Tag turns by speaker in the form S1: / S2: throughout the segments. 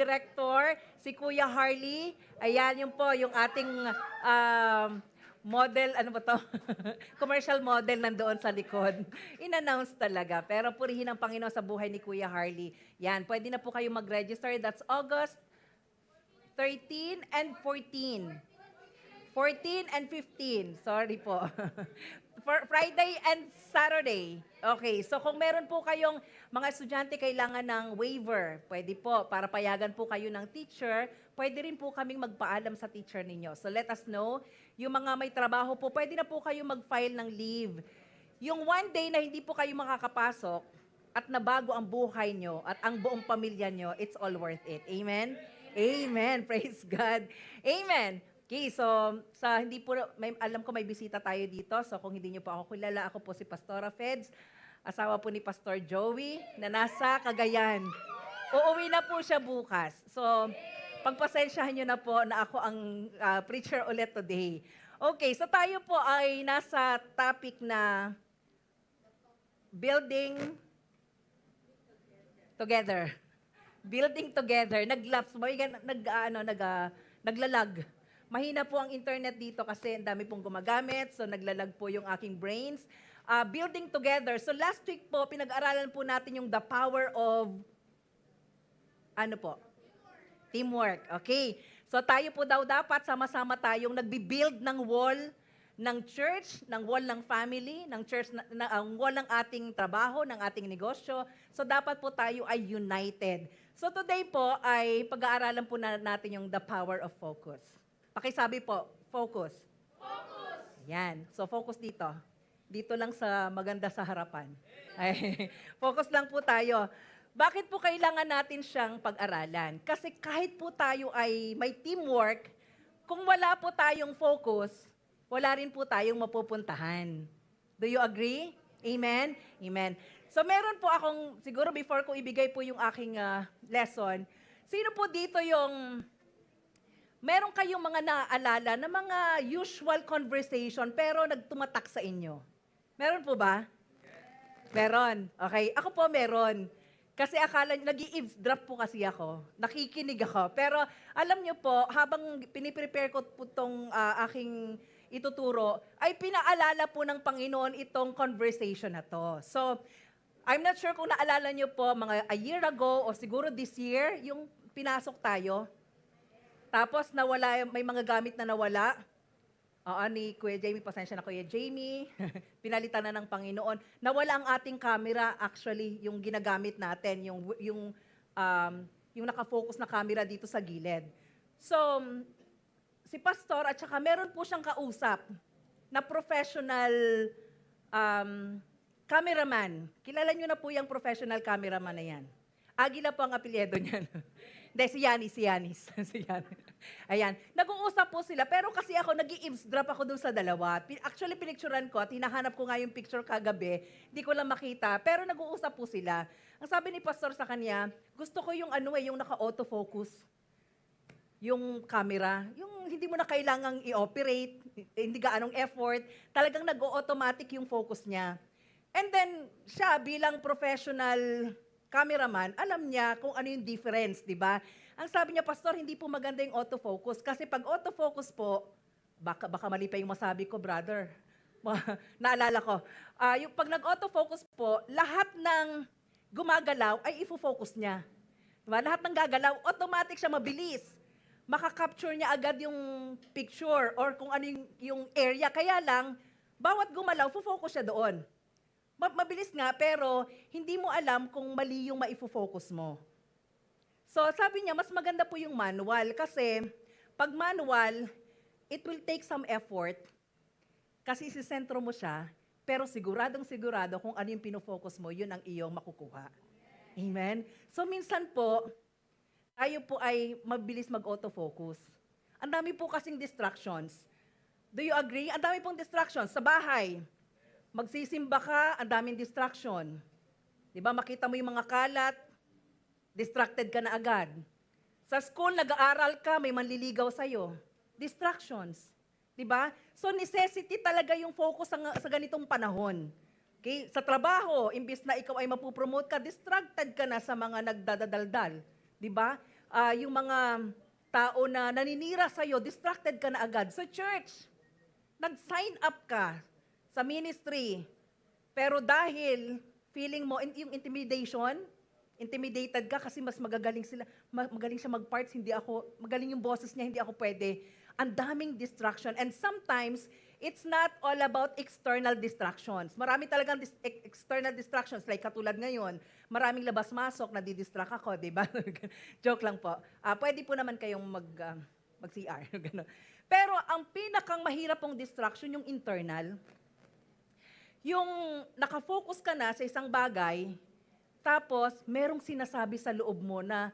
S1: director, si Kuya Harley. Ayan, yun po, yung ating model, ano ba to? Commercial model nandoon sa likod. In-announce talaga. Pero purihin ang Panginoon sa buhay ni Kuya Harley. Yan, pwede na po kayo mag-register. That's August 13 and 14. 14 and 15. Sorry po. For Friday and Saturday. Okay, so kung meron po kayong mga estudyante kailangan ng waiver, pwede po, para payagan po kayo ng teacher, pwede rin po kaming magpaalam sa teacher ninyo. So let us know. Yung mga may trabaho po, pwede na po kayo mag-file ng leave. Yung one day na hindi po kayo makakapasok at nabago ang buhay nyo at ang buong pamilya nyo, it's all worth it. Amen? Amen. Praise God. Amen. Okay, so sa hindi po alam ko may bisita tayo dito. So kung hindi niyo po ako kilala, ako po si Pastora Feds, asawa po ni Pastor Joey na nasa Cagayan. Uuwi na po siya bukas. So pagpasensyahan niyo na po na ako ang preacher ulit today. Okay, so tayo po ay nasa topic na building together. Building together. Naglaps, naglalag. Mahina po ang internet dito kasi ang dami pong gumagamit, so naglalag po yung aking brains. Building together. So last week po, pinag-aralan po natin yung the power of, teamwork. Okay. So tayo po daw dapat sama-sama tayong nagbi-build ng wall ng church, ng wall ng family, ng church, ang wall ng ating trabaho, ng ating negosyo. So dapat po tayo ay united. So today po ay pag-aaralan po natin yung the power of focus. Pakisabi po, focus. Focus! Yan. So focus dito. Dito lang sa maganda sa harapan. Ay, focus lang po tayo. Bakit po kailangan natin siyang pag-aralan? Kasi kahit po tayo ay may teamwork, kung wala po tayong focus, wala rin po tayong mapupuntahan. Do you agree? Amen? Amen. So meron po akong, siguro before ko ibigay po yung aking lesson, sino po dito yung meron kayong mga naaalala na mga usual conversation pero nagtumatak sa inyo? Meron po ba? Meron. Okay. Ako po meron. Kasi akala nyo, nag-i-eavesdrop po kasi ako. Nakikinig ako. Pero alam nyo po, habang piniprepare ko po itong aking ituturo, ay pinaalala po ng Panginoon itong conversation na to. So, I'm not sure kung naalala nyo po, mga a year ago o siguro this year, yung pinasok tayo. Tapos nawala, may mga gamit na nawala. Ni Kuya Jamie, pasensya na Kuya Jamie. Pinalitan na ng Panginoon. Nawala ang ating camera, actually, yung ginagamit natin, yung nakafocus na camera dito sa gilid. So, si Pastor at saka meron po siyang kausap na professional cameraman. Kilala niyo na po yung professional cameraman na yan. Agila po ang apelyido niyan. Hindi, si Yanis. Ayan. Nag-uusap po sila, pero kasi ako, nag-i-eavesdrop ako dun sa dalawa. Actually, pinicturean ko at hinahanap ko nga yung picture kagabi. Hindi ko lang makita, pero nag-uusap po sila. Ang sabi ni Pastor sa kanya, gusto ko yung yung naka-autofocus. Yung camera. Yung hindi mo na kailangang i-operate, hindi gaanong effort. Talagang nag-o-automatic yung focus niya. And then, siya bilang professional cameraman, alam niya kung ano yung difference, di ba? Ang sabi niya, Pastor, hindi po maganda yung autofocus. Kasi pag autofocus po, baka mali pa yung masabi ko, brother. Naalala ko. Yung pag nag-autofocus po, lahat ng gumagalaw ay ifo-focus niya. Diba? Lahat ng gagalaw, automatic siya, mabilis. Makakapture niya agad yung picture or kung ano yung area. Kaya lang, bawat gumalaw, fo-focus siya doon. Mabilis nga, pero hindi mo alam kung mali yung maifo-focus mo. So, sabi niya, mas maganda po yung manual kasi pag manual, it will take some effort kasi isisentro mo siya, pero siguradong sigurado kung ano yung pinofocus mo, yun ang iyong makukuha. Amen? So, minsan po, tayo po ay mabilis mag-autofocus. Ang dami po kasing distractions. Do you agree? Ang dami pong distractions sa bahay. Magsisimba ka, ang daming distraction. Di ba, makita mo yung mga kalat, distracted ka na agad. Sa school, nag-aaral ka, may manliligaw sa'yo. Distractions. Di ba? So, necessity talaga yung focus sa ganitong panahon. Okay? Sa trabaho, imbis na ikaw ay mapupromote ka, distracted ka na sa mga nagdadaldal. Di ba? yung mga tao na naninira sa'yo, distracted ka na agad. Sa church, nag-sign up ka sa ministry, pero dahil feeling mo, yung intimidated ka kasi mas magagaling sila, magaling siya mag-parts, hindi ako, magaling yung boses niya, hindi ako pwede. Ang daming distraction. And sometimes, it's not all about external distractions. Marami talagang external distractions, like katulad ngayon, maraming labas-masok, nadidistract ako, di ba? Joke lang po. Pwede po naman kayong mag-CR. Ganun. Pero ang pinakang mahirap pong distraction, yung internal. Yung nakafocus ka na sa isang bagay, tapos merong sinasabi sa loob mo na,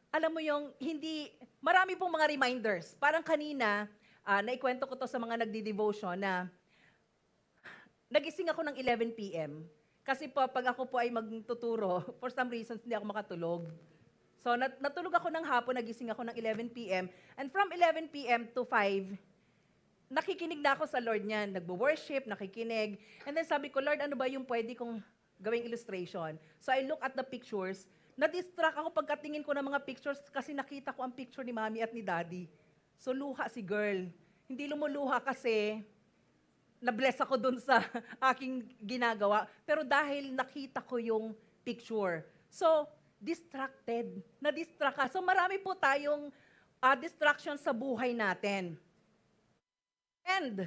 S1: alam mo yung hindi, marami pong mga reminders. Parang kanina, naikwento ko to sa mga nagdi-devotion na nagising ako ng 11 p.m. Kasi po, pag ako po ay magtuturo, for some reasons, hindi ako makatulog. So, natulog ako ng hapon, nagising ako ng 11 p.m. And from 11 p.m. to 5, nakikinig na ako sa Lord niyan. Nagbo-worship, nakikinig. And then sabi ko, Lord, ano ba yung pwede kong gawing illustration? So, I look at the pictures. Na-distract ako pagkatingin ko ng mga pictures kasi nakita ko ang picture ni Mommy at ni Daddy. So, luha si girl. Hindi lumuluha kasi na-bless ako dun sa aking ginagawa. Pero dahil nakita ko yung picture. So, distracted. Na-distract ka. So, marami po tayong distractions sa buhay natin. And,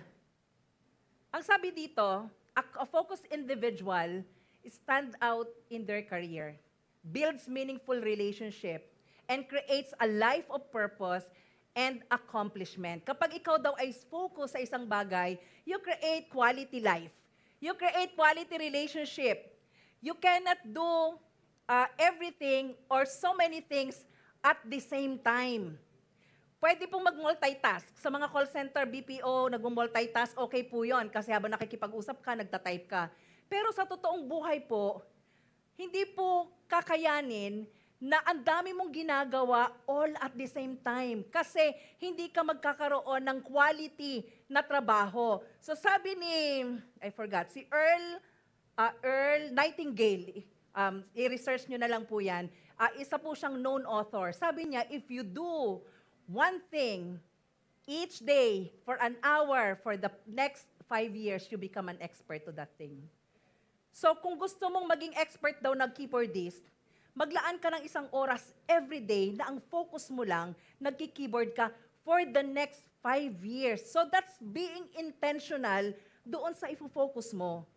S1: ang sabi dito, a focused individual stand out in their career, builds meaningful relationship, and creates a life of purpose and accomplishment. Kapag ikaw daw ay focus sa isang bagay, you create quality life. You create quality relationship. You cannot do everything or so many things at the same time. Pwede pong mag-multitask. Sa mga call center, BPO, nag-multitask, okay po yon kasi habang nakikipag-usap ka, nagta-type ka. Pero sa totoong buhay po, hindi po kakayanin na ang dami mong ginagawa all at the same time. Kasi hindi ka magkakaroon ng quality na trabaho. So sabi ni, I forgot, si Earl Nightingale, i-research nyo na lang po yan, isa po siyang known author. Sabi niya, if you do one thing each day for an hour for the next 5 years, you become an expert to that thing. So kung gusto mong maging expert daw na keyboardist, maglaan ka ng 1 oras every day na ang focus mo lang, nagki-keyboard ka for the next 5 years. So that's being intentional doon sa ifo-focus mo.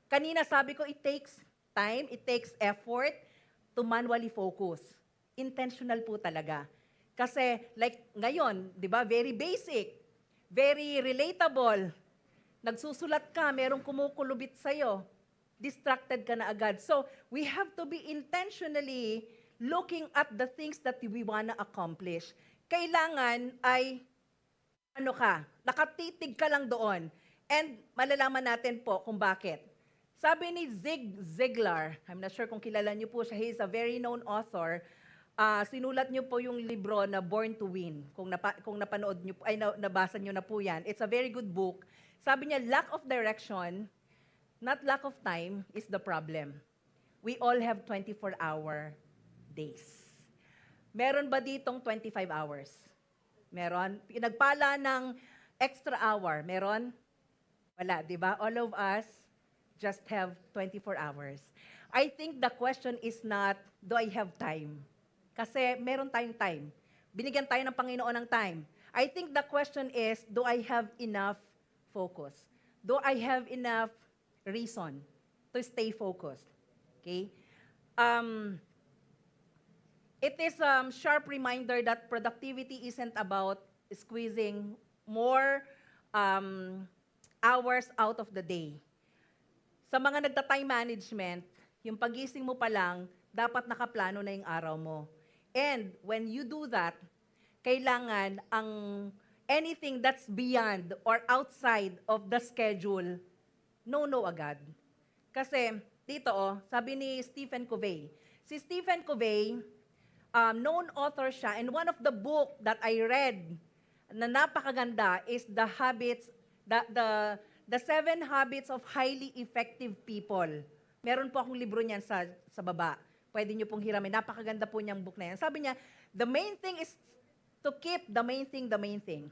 S1: Kanina sabi ko, it takes time, it takes effort to manually focus. Intentional po talaga. Kasi like ngayon, di ba, very basic, very relatable. Nagsusulat ka, merong kumukulubit sa'yo. Distracted ka na agad. So, we have to be intentionally looking at the things that we wanna accomplish. Kailangan ay, nakatitig ka lang doon. And malalaman natin po kung bakit. Sabi ni Zig Ziglar, I'm not sure kung kilala niyo po siya, he is a very known author. Sinulat niyo po yung libro na Born to Win. Kung napanood niyo, nabasa niyo na po yan. It's a very good book. Sabi niya, lack of direction, not lack of time is the problem. We all have 24-hour days. Meron ba ditong 25 hours? Meron. Pinagpala ng extra hour. Meron? Wala, di ba? All of us just have 24 hours. I think the question is not, do I have time? Kasi meron tayong time. Binigyan tayo ng Panginoon ng time. I think the question is, do I have enough focus? Do I have enough reason to stay focused? Okay? It is a sharp reminder that productivity isn't about squeezing more hours out of the day. Sa mga nagta-time management, yung pagising mo pa lang, dapat nakaplano na yung araw mo. And when you do that, kailangan ang anything that's beyond or outside of the schedule, no agad. Kasi dito, sabi ni Stephen Covey. Si Stephen Covey, known author siya, and one of the book that I read na napakaganda is The 7 Habits of Highly Effective People. Meron po akong libro niyan sa baba. Pwede niyo pong hiramin. Napakaganda po niyang book na yan. Sabi niya, The main thing is to keep the main thing the main thing.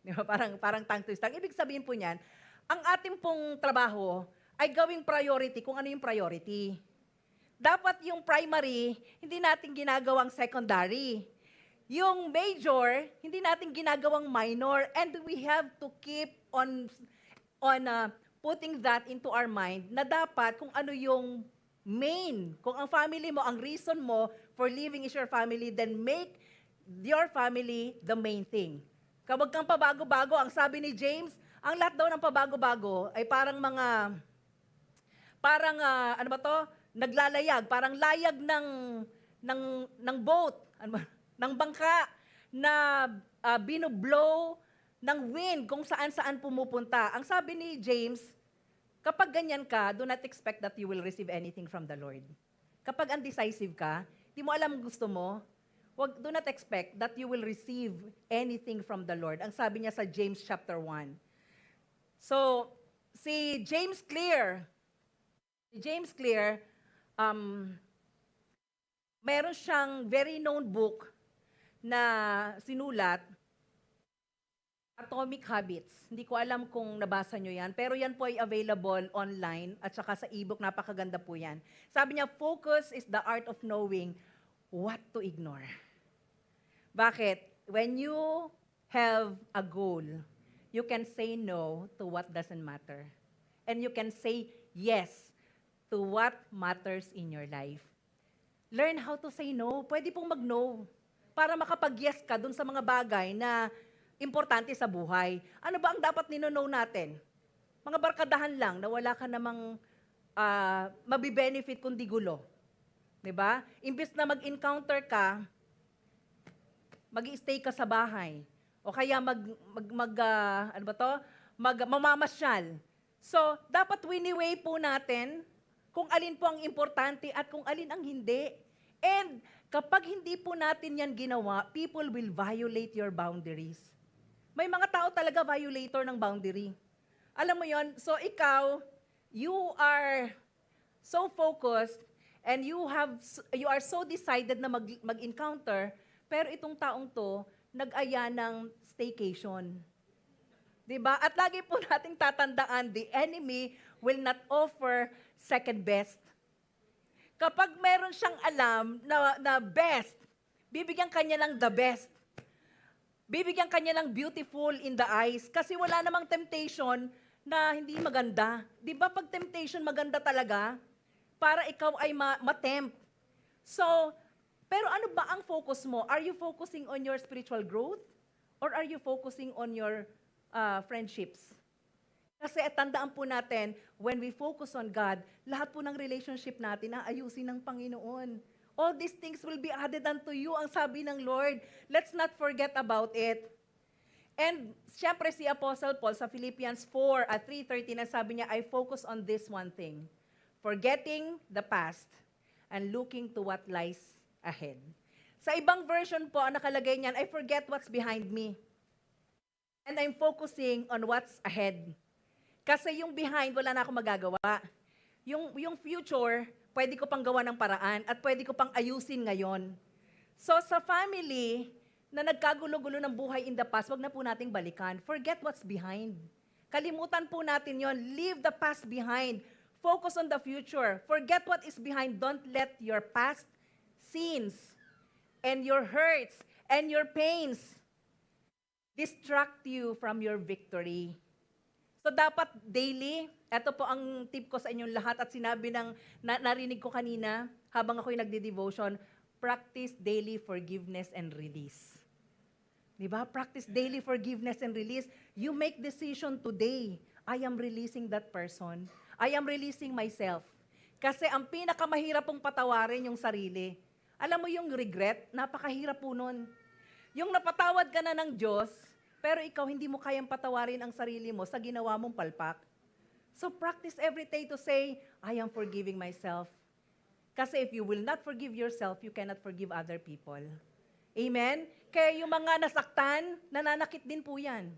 S1: Di ba? Parang tongue twister. Ibig sabihin po niyan, ang ating pong trabaho ay gawing priority kung ano yung priority. Dapat yung primary, hindi natin ginagawang secondary. Yung major, hindi natin ginagawang minor. And we have to keep on putting that into our mind na dapat kung ano yung main. Kung ang family mo, ang reason mo for living is your family, then make your family the main thing. Kapag kang pabago-bago, ang sabi ni James, ang lahat daw ng pabago-bago ay parang ano ba to? Naglalayag, parang layag ng boat, ano ba? Ng bangka na binublow ng wind kung saan-saan pumupunta. Ang sabi ni James, kapag ganyan ka, do not expect that you will receive anything from the Lord. Kapag undecisive ka, di mo alam gusto mo, do not expect that you will receive anything from the Lord. Ang sabi niya sa James chapter 1. So, si James Clear, meron siyang very known book na sinulat, Atomic Habits. Hindi ko alam kung nabasa nyo yan, pero yan po ay available online at saka sa ebook, napakaganda po yan. Sabi niya, focus is the art of knowing what to ignore. Bakit? When you have a goal, you can say no to what doesn't matter. And you can say yes to what matters in your life. Learn how to say no. Pwede pong mag-no para makapag-yes ka dun sa mga bagay na importante sa buhay. Ano ba ang dapat nino-no natin? Mga barkadahan lang na wala ka namang mabibenefit kundi gulo. 'Di ba? Imbes na mag-encounter ka, mag-i-stay ka sa bahay. O kaya mamamasyal. So, dapat wini-weigh po natin kung alin po ang importante at kung alin ang hindi. And kapag hindi po natin yan ginawa, people will violate your boundaries. May mga tao talaga violator ng boundary. Alam mo yon? So ikaw, you are so focused and you are so decided na mag-encounter, pero itong taong to, nag-aya ng staycation. Diba? At lagi po nating tatandaan, the enemy will not offer second best. Kapag meron siyang alam na best, bibigyan kanya ng the best. Bibigyan kanya ng beautiful in the eyes. Kasi wala namang temptation na hindi maganda. Di ba pag temptation maganda talaga? Para ikaw ay matempt. So, pero ano ba ang focus mo? Are you focusing on your spiritual growth? Or are you focusing on your friendships? Kasi tandaan po natin, when we focus on God, lahat po ng relationship natin aayusin ng Panginoon. All these things will be added unto you, ang sabi ng Lord. Let's not forget about it. And syempre si Apostle Paul sa Philippians 3:13, sabi niya, I focus on this one thing, forgetting the past and looking to what lies ahead. Sa ibang version po, ang nakalagay niyan, I forget what's behind me. And I'm focusing on what's ahead. Kasi yung behind, wala na akong magagawa. Yung future, pwede ko pang gawa ng paraan at pwede ko pang ayusin ngayon. So sa family na nagkagulo-gulo ng buhay in the past, wag na po nating balikan. Forget what's behind. Kalimutan po natin yon. Leave the past behind. Focus on the future. Forget what is behind. Don't let your past sins and your hurts and your pains distract you from your victory. So dapat daily, ito po ang tip ko sa inyong lahat at sinabi narinig ko kanina habang ako'y nagdi-devotion, practice daily forgiveness and release. Diba? Practice daily forgiveness and release. You make decision today. I am releasing that person. I am releasing myself. Kasi ang pinakamahirap pong patawarin yung sarili. Alam mo yung regret, napakahirap po nun. Yung napatawad ka na ng Diyos, pero ikaw hindi mo kayang patawarin ang sarili mo sa ginawa mong palpak. So practice every day to say, I am forgiving myself. Kasi if you will not forgive yourself, you cannot forgive other people. Amen? Kaya yung mga nasaktan, nananakit din po yan.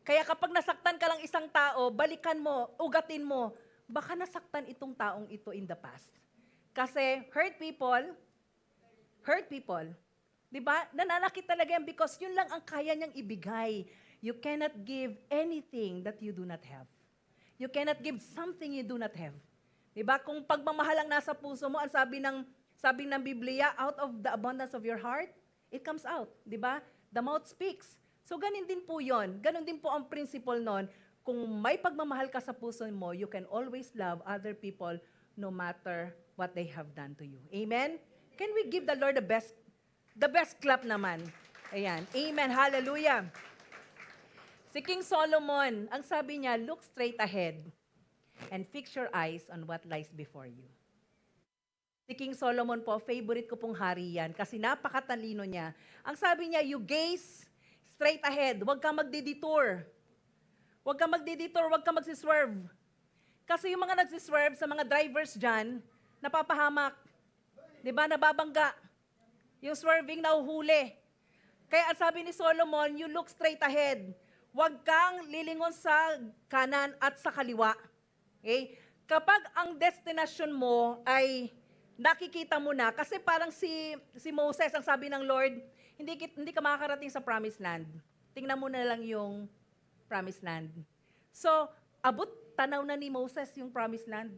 S1: Kaya kapag nasaktan ka lang isang tao, balikan mo, ugatin mo, baka nasaktan itong taong ito in the past. Kasi hurt people Di ba? Nananakit talaga yan because yun lang ang kaya niyang ibigay. You cannot give anything that you do not have. You cannot give something you do not have. Di ba? Kung pagmamahal ang nasa puso mo, ang sabi ng Biblia, out of the abundance of your heart, it comes out. Di ba? The mouth speaks. So ganun din po yon. Ganun din po ang principle nun. Kung may pagmamahal ka sa puso mo, you can always love other people no matter what they have done to you. Amen? Can we give the Lord the best clap naman? Ayan. Amen. Hallelujah. Si King Solomon, ang sabi niya, look straight ahead and fix your eyes on what lies before you. Si King Solomon po, favorite ko pong hari yan kasi napakatalino niya. Ang sabi niya, you gaze straight ahead. Huwag kang magdidetour. Huwag kang magdidetour, huwag kang magsiswerve. Kasi yung mga nagsiswerve sa mga drivers dyan, napapahamak. Di ba? Nababangga. Yung swerving nahuhuli. Kaya ang sabi ni Solomon, you look straight ahead. Huwag kang lilingon sa kanan at sa kaliwa. Okay? Kapag ang destination mo ay nakikita mo na, kasi parang si Moses, ang sabi ng Lord, hindi ka makakarating sa promised land. Tingnan mo na lang yung promised land. So, tanaw na ni Moses yung promised land.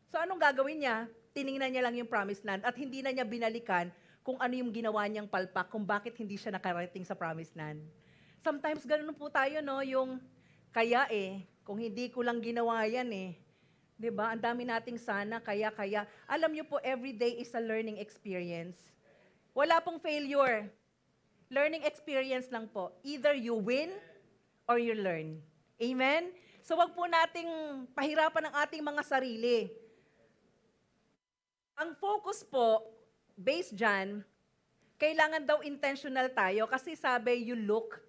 S1: So, anong gagawin niya? Tiningnan niya lang yung promised land at hindi na niya binalikan kung ano yung ginawa niyang palpak, kung bakit hindi siya nakarating sa promised land. Sometimes ganun po tayo, no? Yung kaya kung hindi ko lang ginawa yan 'di ba? Ang dami nating sana, kaya. Alam niyo po, every day is a learning experience. Wala pong failure. Learning experience lang po. Either you win or you learn. Amen? So wag po nating pahirapan ang ating mga sarili. Ang focus po, based dyan, kailangan daw intentional tayo kasi sabi, you look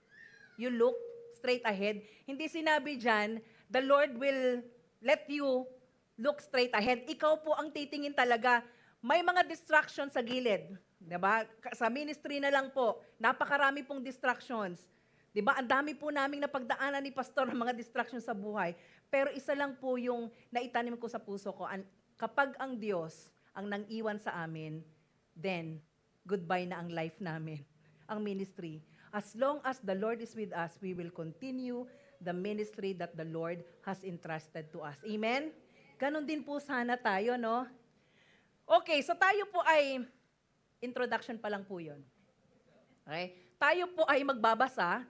S1: straight ahead. Hindi sinabi dyan, the Lord will let you look straight ahead. Ikaw po ang titingin talaga. May mga distractions sa gilid. Diba? Sa ministry na lang po, napakarami pong distractions. Diba? Ang dami po naming napagdaanan ni Pastor ng mga distractions sa buhay. Pero isa lang po yung naitanim ko sa puso ko. Kapag ang Diyos ang nang-iwan sa amin, then goodbye na ang life namin, ang ministry. As long as the Lord is with us, we will continue the ministry that the Lord has entrusted to us. Amen? Ganon din po sana tayo, no? Okay, so tayo po ay, introduction pa lang po yun. Okay? Tayo po ay magbabasa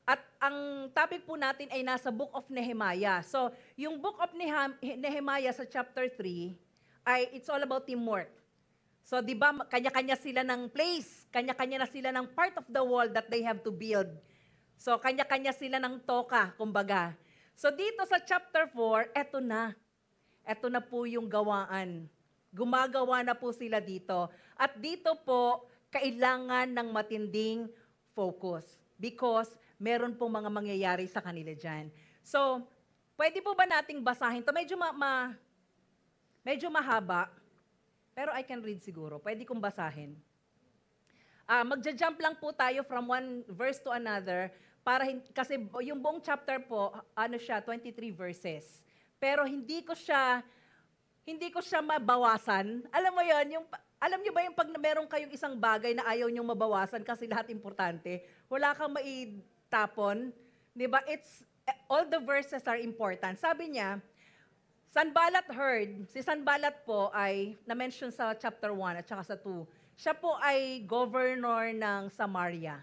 S1: at ang topic po natin ay nasa Book of Nehemiah. So, yung Book of Nehemiah sa chapter 3, it's all about teamwork. So, di ba, kanya-kanya sila ng place, kanya-kanya na sila ng part of the wall that they have to build. So, kanya-kanya sila ng toka, kumbaga. So, dito sa chapter 4, eto na. Eto na po yung gawaan. Gumagawa na po sila dito. At dito po, kailangan ng matinding focus. Because meron pong mga mangyayari sa kanila dyan. So, pwede po ba nating basahin? Ito medyo mahaba. Pero I can read siguro. Pwede kong basahin. Magja-jump lang po tayo from one verse to another kasi yung buong chapter po, 23 verses. Pero hindi ko siya mabawasan. Alam mo yon, alam niyo ba yung pag meron kayong isang bagay na ayaw niyong mabawasan kasi lahat importante, wala kang maitapon, 'di ba? All the verses are important. Sabi niya, Sanballat heard, si Sanballat po ay na-mention sa chapter 1 at saka sa 2. Siya po ay governor ng Samaria.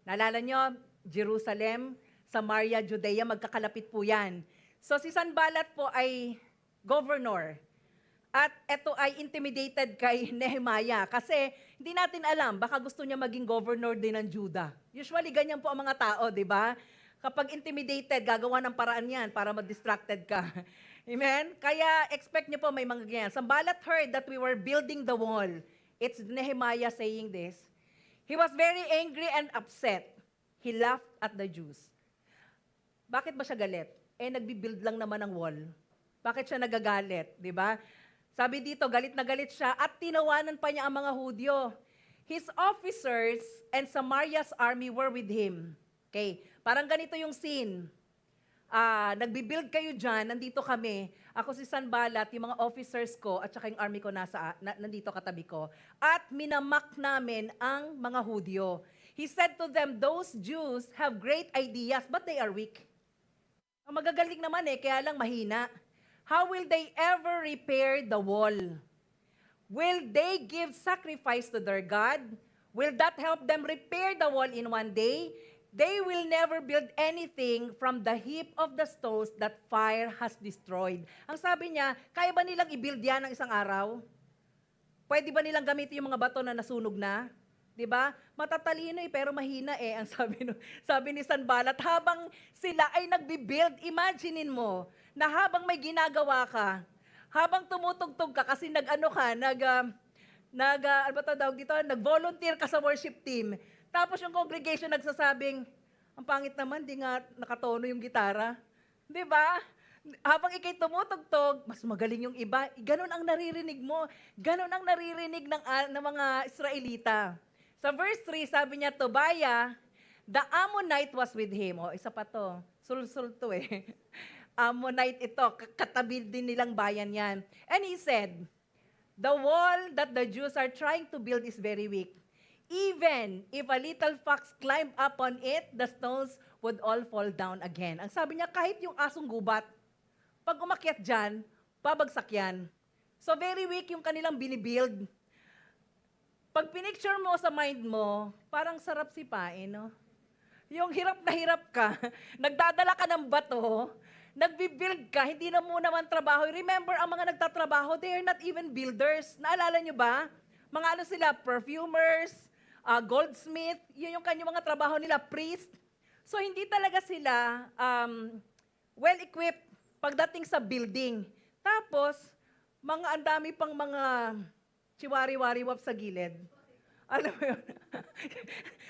S1: Naalala nyo, Jerusalem, Samaria, Judea, magkakalapit po yan. So si Sanballat po ay governor. At ito ay intimidated kay Nehemiah kasi hindi natin alam, baka gusto niya maging governor din ng Judah. Usually ganyan po ang mga tao, di ba? Kapag intimidated, gagawa ng paraan yan para ma-distracted ka. Amen? Kaya expect niyo po may mga ganyan. Sanballat heard that we were building the wall. It's Nehemiah saying this. He was very angry and upset. He laughed at the Jews. Bakit ba siya galit? Nagbi-build lang naman ng wall. Bakit siya nagagalit? Di ba? Sabi dito, galit na galit siya at tinawanan pa niya ang mga Hudyo. His officers and Samaria's army were with him. Okay, parang ganito yung scene. nagbi-build kayo dyan, nandito kami. Ako si Sanballat, yung mga officers ko, at saka yung army ko nandito katabi ko. At minamak namin ang mga Hudyo. He said to them, those Jews have great ideas, but they are weak. Ang magagaling naman kaya lang mahina. How will they ever repair the wall? Will they give sacrifice to their God? Will that help them repair the wall in one day? They will never build anything from the heap of the stones that fire has destroyed. Ang sabi niya, kaya ba nilang i-build yan ng isang araw? Pwede ba nilang gamitin yung mga bato na nasunog na? 'Di ba? Matatalino pero mahina Ang sabi ni Sanballat, habang sila ay nagbi-build, imaginein mo na habang may ginagawa ka, habang tumutugtog ka kasi nag-volunteer ka sa worship team. Tapos yung congregation nagsasabing, ang pangit naman, di nga nakatono yung gitara. 'Di ba? Habang ikay tumutugtog, mas magaling yung iba. Ganon ang naririnig mo. Ganon ang naririnig ng mga Israelita. Sa verse 3, sabi niya, Tobiah, the Ammonite was with him. Isa pa to. Sul-sul to Ammonite ito. Katabi din nilang bayan yan. And he said, the wall that the Jews are trying to build is very weak. Even if a little fox climbed up on it, the stones would all fall down again. Ang sabi niya, kahit yung asong gubat, pag umakyat dyan, babagsak yan. So very weak yung kanilang binibuild. Pag pinicture mo sa mind mo, parang sarap sipain, no? Yung hirap na hirap ka, nagdadala ka ng bato, nagbi-build ka, hindi na muna man trabaho. Remember, ang mga nagtatrabaho, they are not even builders. Naalala nyo ba? Mga ano sila, perfumers, goldsmith, yun yung kanyang mga trabaho nila, priest. So hindi talaga sila well-equipped pagdating sa building. Tapos, ang dami pang mga chiwari-wari-wap sa gilid. Alam mo yun?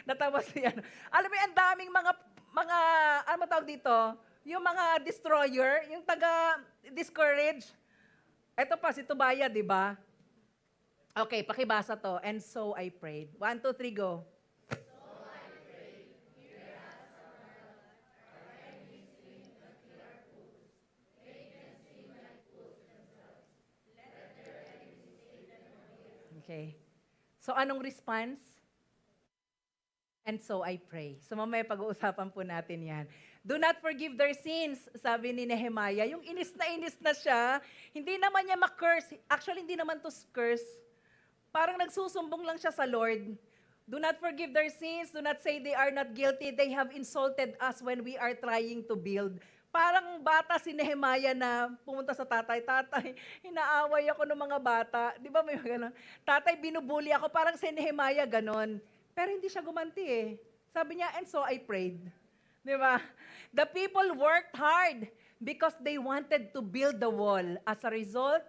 S1: Natawa siya. Alam mo yun, ang daming ano mo tawag dito? Yung mga destroyer, yung taga-discourage. Ito pa, si Tobiah, di ba? Okay, pakibasa to. And so I prayed. 1, 2, 3, go. Okay. So, anong response? And so I pray. So, mamaya pag-uusapan po natin yan. Do not forgive their sins, sabi ni Nehemiah. Yung inis na siya, hindi naman niya ma-curse. Actually, hindi naman to curse. Parang nagsusumbong lang siya sa Lord. Do not forgive their sins. Do not say they are not guilty. They have insulted us when we are trying to build. Parang bata si Nehemiah na pumunta sa tatay, inaaway ako ng mga bata. Di ba may gano'n? Tatay, binubuli ako. Parang si Nehemiah gano'n. Pero hindi siya gumanti Sabi niya, and so I prayed. Di ba? The people worked hard because they wanted to build the wall. As a result,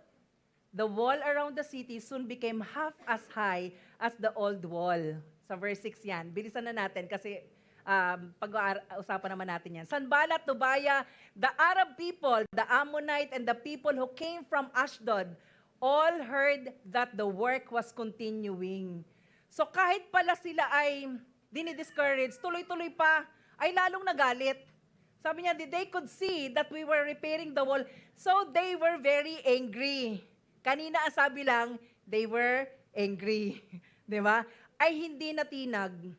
S1: the wall around the city soon became half as high as the old wall. Sa verse 6 yan. Bilisan na natin kasi pag-uusapan naman natin yan. Sanballat, Tobiah, the Arab people, the Ammonite, and the people who came from Ashdod, all heard that the work was continuing. So kahit pala sila ay dinidiscourage, tuloy-tuloy pa, ay lalong nagalit. Sabi niya, they could see that we were repairing the wall, so they were very angry. Kanina ang sabi lang, they were angry. Di ba? Ay hindi natinag.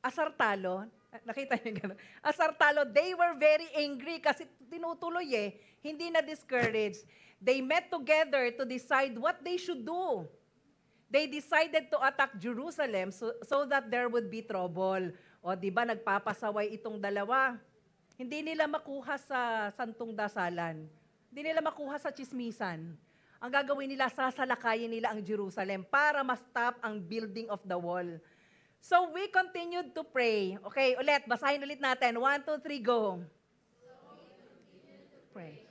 S1: Asartalo, nakita niyo gano'n? Asartalo, they were very angry kasi tinutuloy hindi na discouraged. They met together to decide what they should do. They decided to attack Jerusalem so that there would be trouble. O di ba nagpapasaway itong dalawa? Hindi nila makuha sa santong dasalan. Hindi nila makuha sa chismisan. Ang gagawin nila, sasalakayin nila ang Jerusalem para ma-stop ang building of the wall. So we continued to pray. Okay, ulit, basahin ulit natin. 1, 2, 3, go. Pray.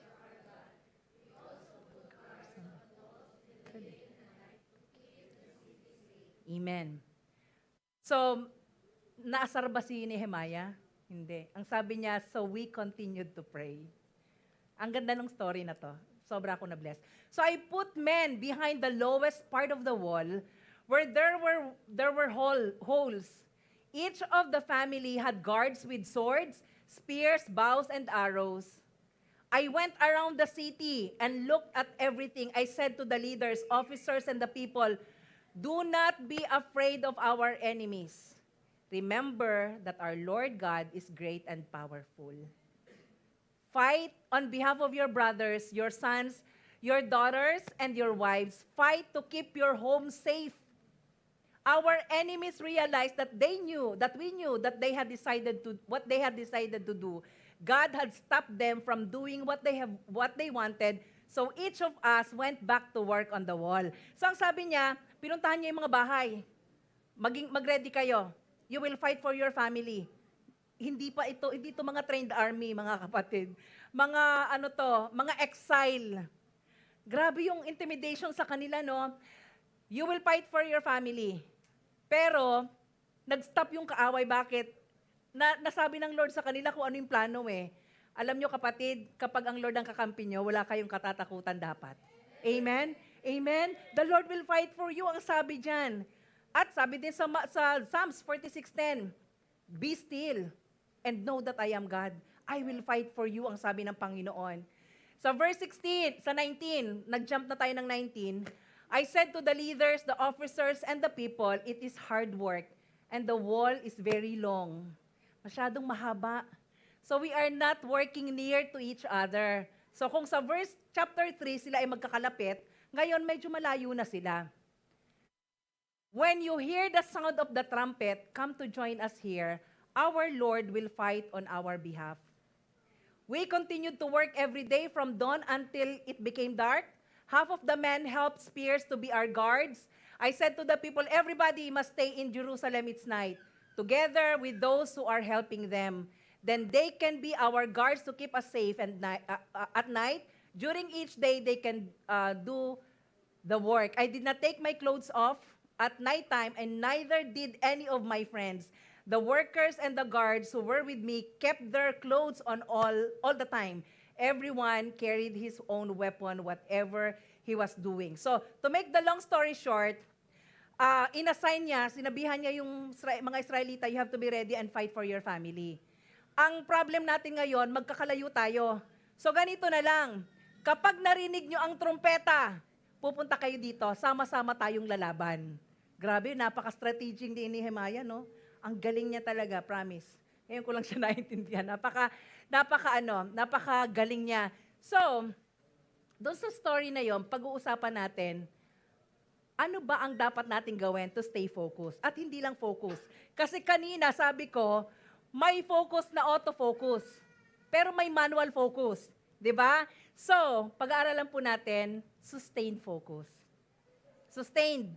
S1: Amen. So, naasar ba si Nehemiah? Hindi. Ang sabi niya, so we continued to pray. Ang ganda ng story na to. Sobra ako na-bless. So I put men behind the lowest part of the wall where there were holes. Each of the family had guards with swords. spears, bows, and arrows. I went around the city and looked at everything. I said to the leaders, officers, and the people, do not be afraid of our enemies. Remember that our Lord God is great and powerful. Fight on behalf of your brothers, your sons, your daughters, and your wives. Fight to keep your home safe. Our enemies realized that we knew that they had decided to what they had decided to do. God had stopped them from doing what they wanted. So each of us went back to work on the wall. So ang sabi niya, pinuntahan niya yung mga bahay. Mag-ready kayo. You will fight for your family. Hindi ito mga trained army, mga kapatid. Mga exile. Grabe yung intimidation sa kanila, no? You will fight for your family. Pero, nag-stop yung kaaway. Bakit? Nasabi ng Lord sa kanila kung ano yung plano eh. Alam nyo kapatid, kapag ang Lord ang kakampi nyo, wala kayong katatakutan dapat. Amen? Amen? The Lord will fight for you, ang sabi dyan. At sabi din sa Psalms 46:10, be still and know that I am God. I will fight for you, ang sabi ng Panginoon. Sa verse 19, nag-jump na tayo ng 19, I said to the leaders, the officers, and the people, it is hard work, and the wall is very long. Masyadong mahaba. So we are not working near to each other. So kung sa verse chapter 3 sila ay magkakalapit, ngayon medyo malayo na sila. When you hear the sound of the trumpet, come to join us here. Our Lord will fight on our behalf. We continued to work every day from dawn until it became dark. Half of the men helped spears to be our guards. I said to the people, everybody must stay in Jerusalem it's night, together with those who are helping them. Then they can be our guards to keep us safe and at night. During each day, they can do the work. I did not take my clothes off at nighttime, and neither did any of my friends. The workers and the guards who were with me kept their clothes on all the time. Everyone carried his own weapon, whatever he was doing. So, to make the long story short, inassign niya, sinabihan niya yung mga Israelita, you have to be ready and fight for your family. Ang problem natin ngayon, magkakalayo tayo. So, ganito na lang. Kapag narinig nyo ang trumpeta, pupunta kayo dito, sama-sama tayong lalaban. Grabe, napaka-strategic ni Nehemiah, no? Ang galing niya talaga, promise. Ngayon ko lang siya naintindihan. Napaka-galing niya. So, doon sa story na yon, pag-uusapan natin, ano ba ang dapat nating gawin to stay focused? At hindi lang focus. Kasi kanina, sabi ko, may focus na autofocus. Pero may manual focus. 'Di ba? So, pag-aaralan po natin, sustained focus. Sustained.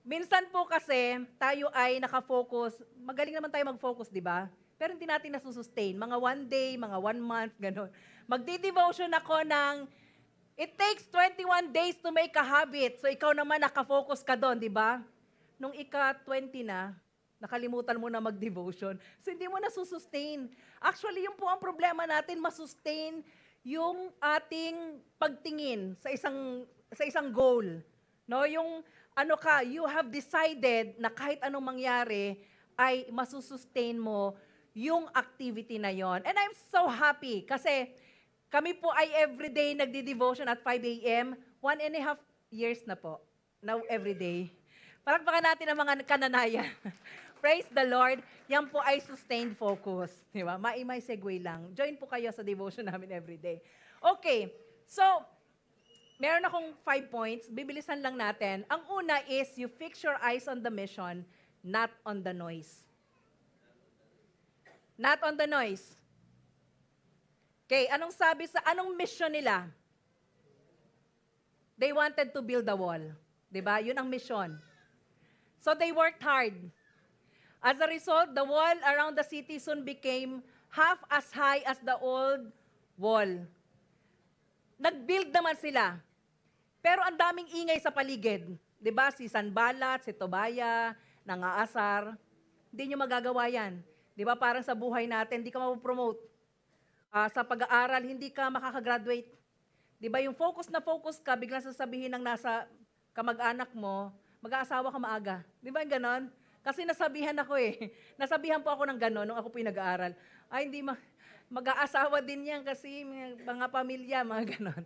S1: Minsan po kasi, tayo ay nakafocus. Magaling naman tayo mag-focus, 'di ba? Pero hindi natin nasusustain. Mga 1 day, mga 1 month, gano'n. Magdi-devotion ako ng, it takes 21 days to make a habit. So, ikaw naman nakafocus ka doon, 'di ba? Nung ika-20 na, nakalimutan mo na mag-devotion. So, hindi mo na susustain. Actually, yun po ang problema natin, masustain yung ating pagtingin sa isang goal. No, yung you have decided na kahit anong mangyari ay masusustain mo yung activity na yon. And I'm so happy kasi kami po ay everyday nagdi-devotion at 5 a.m. 1.5 years na po. Now, everyday. Palakpakan natin ang mga kananayan. Praise the Lord. Yan po ay sustained focus. Di ba? May segue lang. Join po kayo sa devotion namin everyday. Okay. So, meron akong 5 points. Bibilisan lang natin. Ang una is, you fix your eyes on the mission, not on the noise. Not on the noise. Okay, anong mission nila? They wanted to build a wall. Diba? Yun ang mission. So they worked hard. As a result, the wall around the city soon became half as high as the old wall. Nag-build naman sila. Pero ang daming ingay sa paligid. Diba? Si Sanballat, si Tobaya, nangaasar. Hindi nyo magagawa yan. Diba? Parang sa buhay natin, hindi ka mapopromote. Sa pag-aaral, hindi ka makakagraduate. Diba? Yung focus ka, biglang sasabihin ng nasa kamag-anak mo, mag-aasawa ka maaga. Diba ganon? Kasi nasabihan ako eh. Nasabihan po ako ng gano'n nung ako po yung nag-aaral. Ay, hindi mag-aasawa din yan kasi mga pamilya, mga gano'n.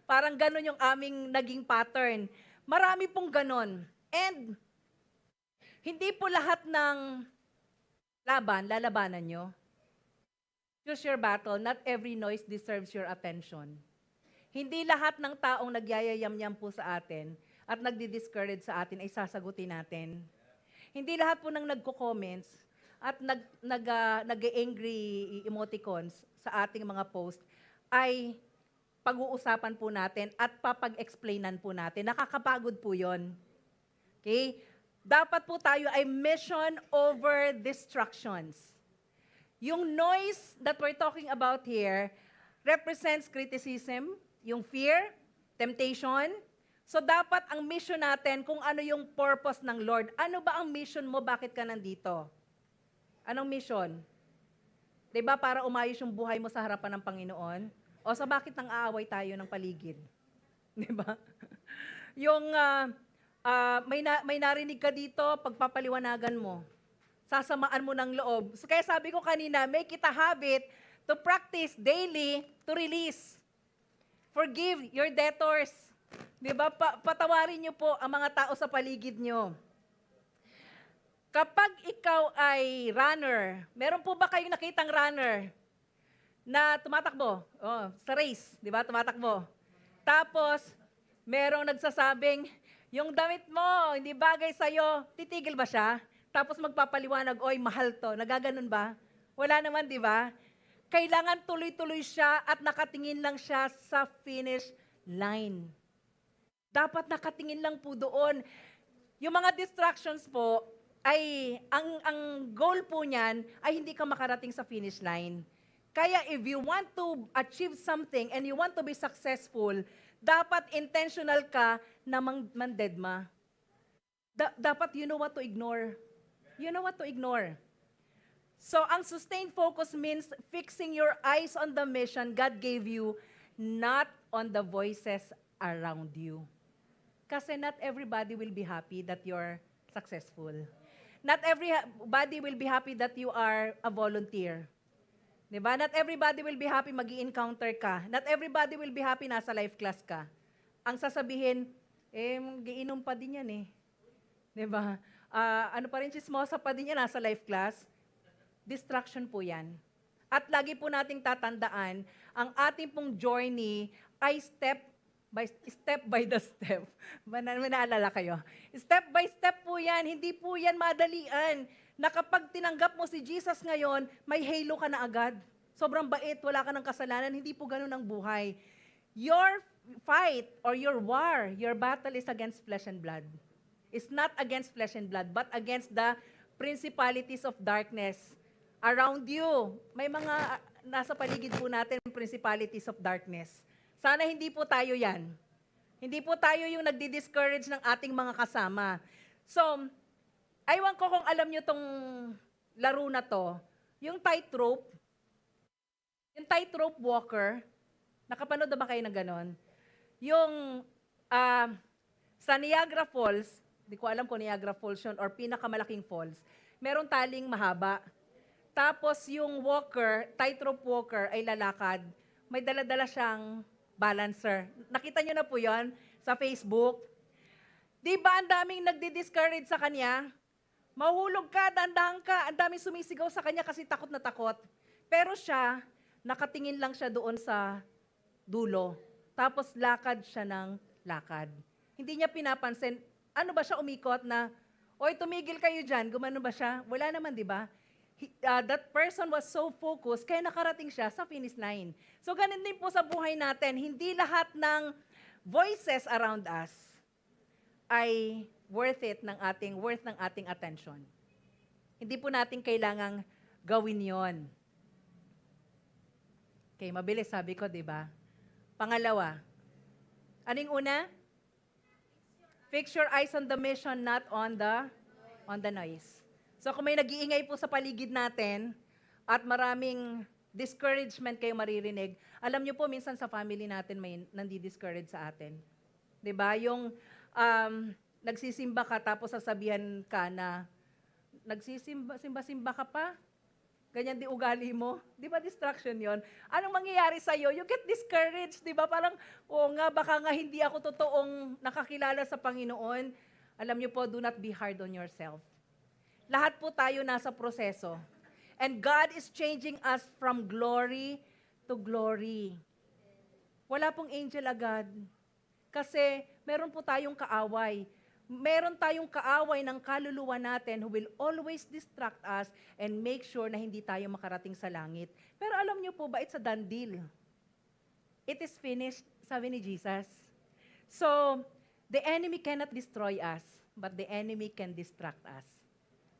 S1: Parang gano'n yung aming naging pattern. Marami pong gano'n. And hindi po lahat ng lalabanan nyo. Choose your battle. Not every noise deserves your attention. Hindi lahat ng taong nagyayayam-yam po sa atin at nagdi-discourage sa atin ay sasagutin natin. Hindi lahat po ng nagko-comments at nag-angry emoticons sa ating mga post ay pag-uusapan po natin at papag-explainan po natin. Nakakapagod po yon. Okay? Dapat po tayo ay mission over distractions. Yung noise that we're talking about here represents criticism, yung fear, temptation. So dapat ang mission natin kung ano yung purpose ng Lord. Ano ba ang mission mo? Bakit ka nandito? Anong mission? 'Di ba para umayos yung buhay mo sa harapan ng Panginoon? O sa bakit nang aaway tayo ng paligid? 'Di ba? Yung may narinig ka dito, pagpapaliwanagan mo. Sasamaan mo ng loob. So kaya sabi ko kanina, make it a habit to practice daily to release. Forgive your debtors. Di ba? Patawarin niyo po ang mga tao sa paligid niyo. Kapag ikaw ay runner, meron po ba kayong nakitang runner na tumatakbo? Oh, sa race, di ba? Tumatakbo. Tapos, merong nagsasabing, yung damit mo, hindi bagay sa'yo, titigil ba siya? Tapos magpapaliwanag, oy, mahal to. Nagaganon ba? Wala naman, di ba? Kailangan tuloy-tuloy siya at nakatingin lang siya sa finish line. Dapat nakatingin lang po doon. Yung mga distractions po, ay ang goal po niyan ay hindi ka makarating sa finish line. Kaya if you want to achieve something and you want to be successful, dapat intentional ka na mandedma. Dapat you know what to ignore. You know what to ignore. So, ang sustained focus means fixing your eyes on the mission God gave you, not on the voices around you. Kasi not everybody will be happy that you're successful. Not everybody will be happy that you are a volunteer. Diba? Not everybody will be happy mag-i-encounter ka. Not everybody will be happy nasa life class ka. Ang sasabihin, giinom pa din yan eh. Diba? Ano pa rin, chismosa pa din yan nasa life class. Distraction po yan. At lagi po nating tatandaan, ang ating pong journey ay step by the step. May naalala kayo? Step by step po yan. Hindi po yan madalian. Na kapag tinanggap mo si Jesus ngayon, may halo ka na agad. Sobrang bait, wala ka ng kasalanan. Hindi po ganun ang buhay. Your fight or your war, your battle is against flesh and blood. It's not against flesh and blood, but against the principalities of darkness around you. May mga nasa paligid po natin, principalities of darkness. Sana hindi po tayo yan. Hindi po tayo yung nagdi-discourage ng ating mga kasama. So, aywan ko kung alam nyo tong laro na to. Yung tightrope walker, nakapanood na ba kayo ng ganon? Yung sa Niagara Falls, di ko alam kung Niagara Falls yun or pinakamalaking falls, meron taling mahaba. Tapos yung tightrope walker ay lalakad. May dala-dala siyang balancer. Nakita nyo na po yon sa Facebook. Di ba ang daming nagdi-discourage sa kanya? Mahuhulog ka, dandahan ka. Ang daming sumisigaw sa kanya kasi takot na takot. Pero siya, nakatingin lang siya doon sa dulo. Tapos lakad siya ng lakad. Hindi niya pinapansin. Ano ba siya umikot na, oy, tumigil kayo dyan. Gumano ba siya? Wala naman, di ba? That person was so focused, kaya nakarating siya sa finish line. So, ganun din po sa buhay natin. Hindi lahat ng voices around us ay worth ng ating attention. Hindi po natin kailangang gawin yon. Okay, mabilis sabi ko, di ba? Pangalawa, anong una? Fix your eyes on the mission, not on the noise. So kung may nag-iingay po sa paligid natin at maraming discouragement kayo maririnig, alam niyo po minsan sa family natin may nandi-discourage sa atin. 'Di ba? Yung nagsisimba ka tapos sasabihan ka na, simba ka pa? Ganyan di ugali mo. Di ba distraction yon? Anong mangyayari sa'yo? You get discouraged, di ba? Parang, oo nga, baka nga hindi ako totoong nakakilala sa Panginoon. Alam niyo po, do not be hard on yourself. Lahat po tayo nasa proseso. And God is changing us from glory to glory. Wala pong angel agad. Kasi meron po tayong kaaway. Meron tayong kaaway ng kaluluwa natin who will always distract us and make sure na hindi tayo makarating sa langit. Pero alam niyo po ba, it's a done deal. It is finished, sabi ni Jesus. So, the enemy cannot destroy us, but the enemy can distract us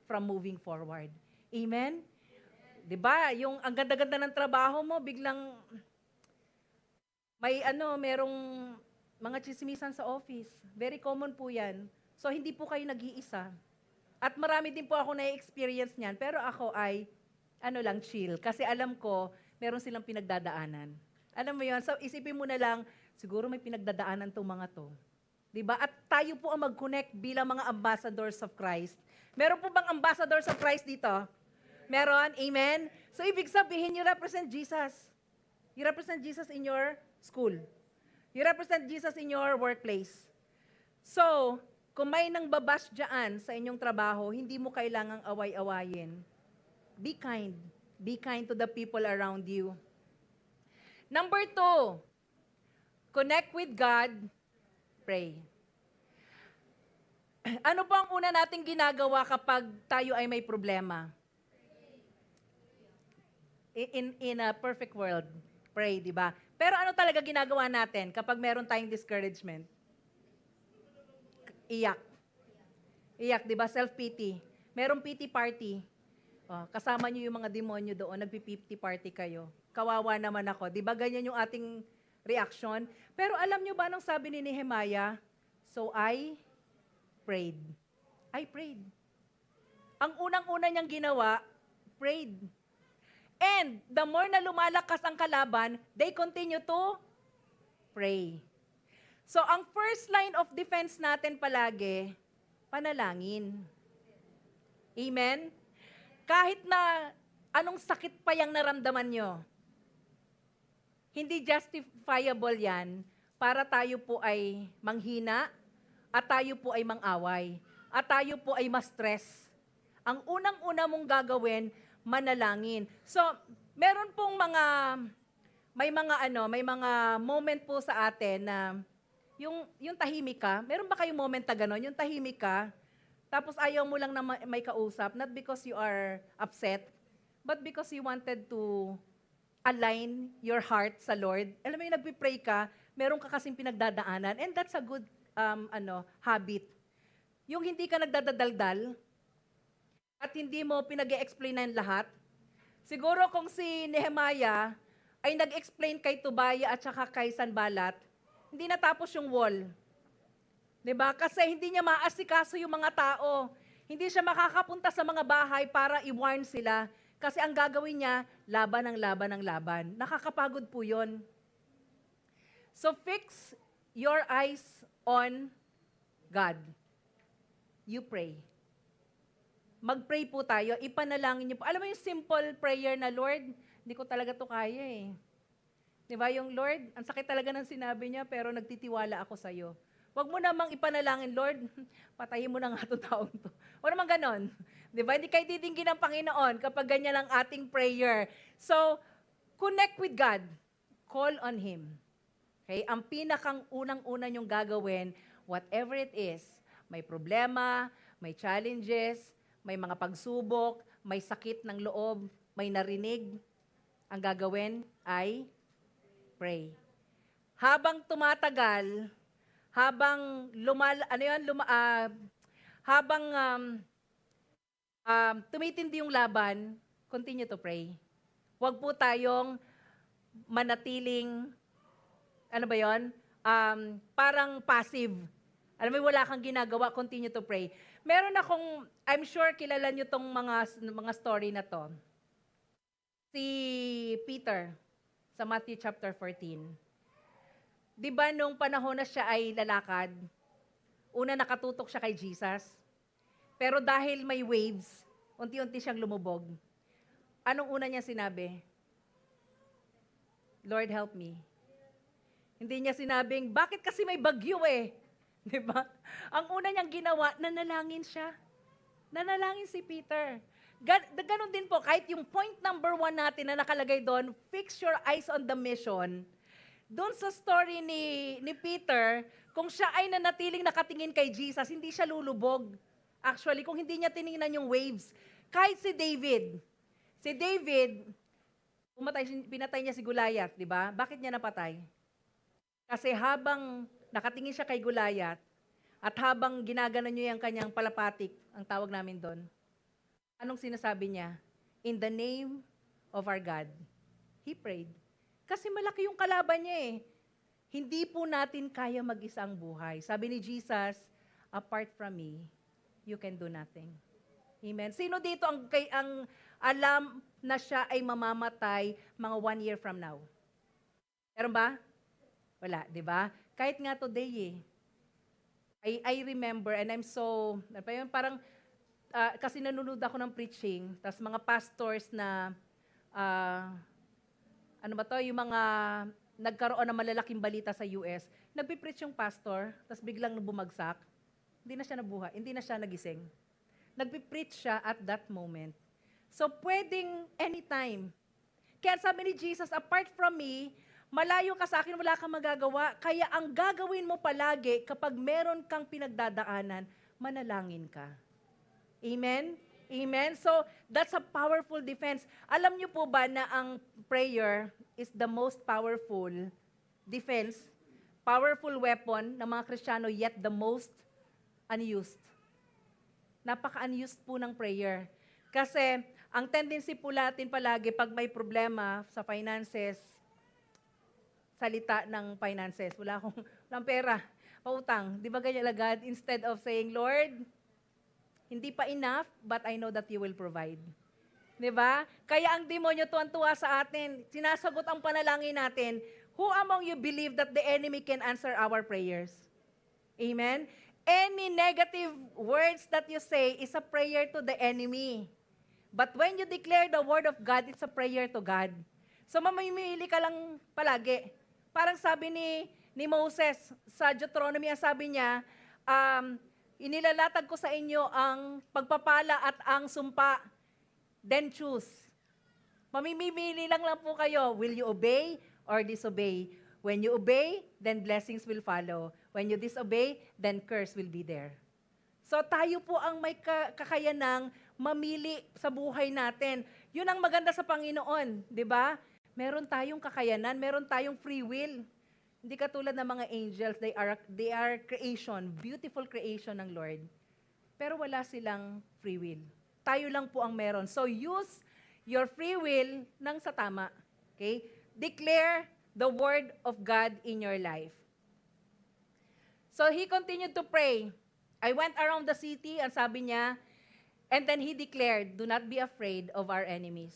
S1: from moving forward. Amen? 'Di ba? Yung ang ganda-ganda ng trabaho mo, biglang merong mga chismisan sa office. Very common po 'yan. So hindi po kayo nag-iisa. At marami din po ako na-experience niyan, pero ako ay chill kasi alam ko meron silang pinagdadaanan. Alam mo 'yon? So isipin mo na lang, siguro may pinagdadaanan 'tong mga 'to. 'Di ba? At tayo po ang mag-connect bilang mga ambassadors of Christ. Meron po bang ambassadors of Christ dito? Meron? Amen? So, ibig sabihin, you represent Jesus. You represent Jesus in your school. You represent Jesus in your workplace. So, kung may nang babash dyan sa inyong trabaho, hindi mo kailangang away-awayin. Be kind. Be kind to the people around you. Number 2, connect with God, pray. Ano po ang una nating ginagawa kapag tayo ay may problema? In a perfect world, pray, di ba? Pero ano talaga ginagawa natin kapag meron tayong discouragement? Iyak. Iyak, di ba? Self-pity. Merong pity party. Kasama niyo yung mga demonyo doon, nagpi-pity party kayo. Kawawa naman ako. Di ba ganyan yung ating reaction? Pero alam niyo ba anong sabi ni Nehemiah? So I prayed. I prayed. Ang unang-una niyang ginawa, prayed. And the more na lumalakas ang kalaban, they continue to pray. So ang first line of defense natin palagi, panalangin. Amen? Kahit na anong sakit pa yung naramdaman nyo, hindi justifiable yan para tayo po ay manghina at tayo po ay mang-away at tayo po ay ma-stress. Ang unang-una mong gagawin, manalangin. So, meron pong may mga moment po sa atin na yung tahimik ka. Meron ba kayong moment na gano'n? Yung tahimik ka, tapos ayaw mo lang na may kausap, not because you are upset, but because you wanted to align your heart sa Lord. Alam mo yung nagpipray ka, meron ka kasing pinagdadaanan, and that's a good habit. Yung hindi ka nagdadaldal, at hindi mo pinag-e-explainan lahat. Siguro kung si Nehemiah ay nag-explain kay Tobiah at saka kay Sanballat, hindi natapos yung wall. 'Di ba? Kasi hindi niya maasikaso yung mga tao. Hindi siya makakapunta sa mga bahay para i-warn sila. Kasi ang gagawin niya, laban ng laban ng laban. Nakakapagod po yun. So fix your eyes on God. You pray. Mag-pray po tayo, ipanalangin niyo po. Alam mo yung simple prayer na, Lord, hindi ko talaga to kaya eh. Di ba yung Lord, ang sakit talaga ng sinabi niya, pero nagtitiwala ako sa'yo. Huwag mo namang ipanalangin, Lord, patayin mo na nga itong taong to. Huwag naman ganon. Di ba? Hindi kayo didinggin ng Panginoon kapag ganyan lang ating prayer. So, connect with God. Call on Him. Okay? Ang pinakang unang-una niyong gagawin, whatever it is, may problema, may challenges, may mga pagsubok, may sakit ng loob, may narinig, ang gagawin ay pray. Habang tumatagal, habang tumitindi yung laban, continue to pray. Huwag po tayong manatiling, parang passive. Alam mo, wala kang ginagawa, continue to pray. Meron akong, I'm sure kilala nyo tong mga story na to. Si Peter, sa Matthew chapter 14. Di ba nung panahon na siya ay lalakad, Una, nakatutok siya kay Jesus. Pero dahil may waves, unti-unti siyang lumubog. Anong una niya sinabi? Lord, help me. Hindi niya sinabing, bakit kasi may bagyo eh? Di ba? Ang una niyang ginawa, nanalangin siya. Nanalangin si Peter. Ganon din po, kahit yung point number 1 natin na nakalagay doon, fix your eyes on the mission. Doon sa story ni Peter, kung siya ay nanatiling nakatingin kay Jesus, hindi siya lulubog. Actually, kung hindi niya tiningnan yung waves. Kahit si David, pinatay niya si Goliath, di ba? Bakit niya napatay? Kasi habang nakatingin siya kay Goliath, at habang ginaganon niya yung kanyang palapatik, ang tawag namin doon, anong sinasabi niya? In the name of our God. He prayed. Kasi malaki yung kalaban niya eh. Hindi po natin kaya mag-isa ang buhay. Sabi ni Jesus, apart from me, you can do nothing. Amen. Sino dito ang alam na siya ay mamamatay mga 1 year from now? Meron ba? Wala, di ba? Kahit nga today eh. I remember, and I'm so, parang, kasi nanonood ako ng preaching, tapos mga pastors na, ano ba to, yung mga nagkaroon ng malalaking balita sa US, nagpipreach yung pastor, tapos biglang bumagsak, hindi na siya nabuhay, hindi na siya nagising. Nagpipreach siya at that moment. So, pwedeng anytime. Kaya sabi ni Jesus, apart from me, malayo ka sa akin, wala kang magagawa. Kaya ang gagawin mo palagi kapag meron kang pinagdadaanan, manalangin ka. Amen? Amen? So, that's a powerful defense. Alam niyo po ba na ang prayer is the most powerful defense, powerful weapon ng mga Kristiyano, yet the most unused. Napaka-unused po ng prayer. Kasi, ang tendency po natin palagi, pag may problema sa finances, salita ng finances. Walang pera, pautang. Di ba ganyan agad? Instead of saying, Lord, hindi pa enough, but I know that you will provide. Di ba? Kaya ang demonyo tuwan-tuwa sa atin. Sinasagot ang panalangin natin. Who among you believe that the enemy can answer our prayers? Amen? Any negative words that you say is a prayer to the enemy. But when you declare the word of God, it's a prayer to God. So mamimili ka lang palagi. Parang sabi ni Moses sa Deuteronomy, sabi niya, inilalatag ko sa inyo ang pagpapala at ang sumpa. Then choose. Mamimili lang po kayo. Will you obey or disobey? When you obey, then blessings will follow. When you disobey, then curse will be there. So tayo po ang may kakayanang mamili sa buhay natin. Yun ang maganda sa Panginoon, di ba? Meron tayong kakayanan, meron tayong free will. Hindi katulad ng mga angels, they are creation, beautiful creation ng Lord. Pero wala silang free will. Tayo lang po ang meron. So use your free will ng sa tama. Okay? Declare the word of God in your life. So he continued to pray. I went around the city, ang sabi niya, and then he declared, do not be afraid of our enemies.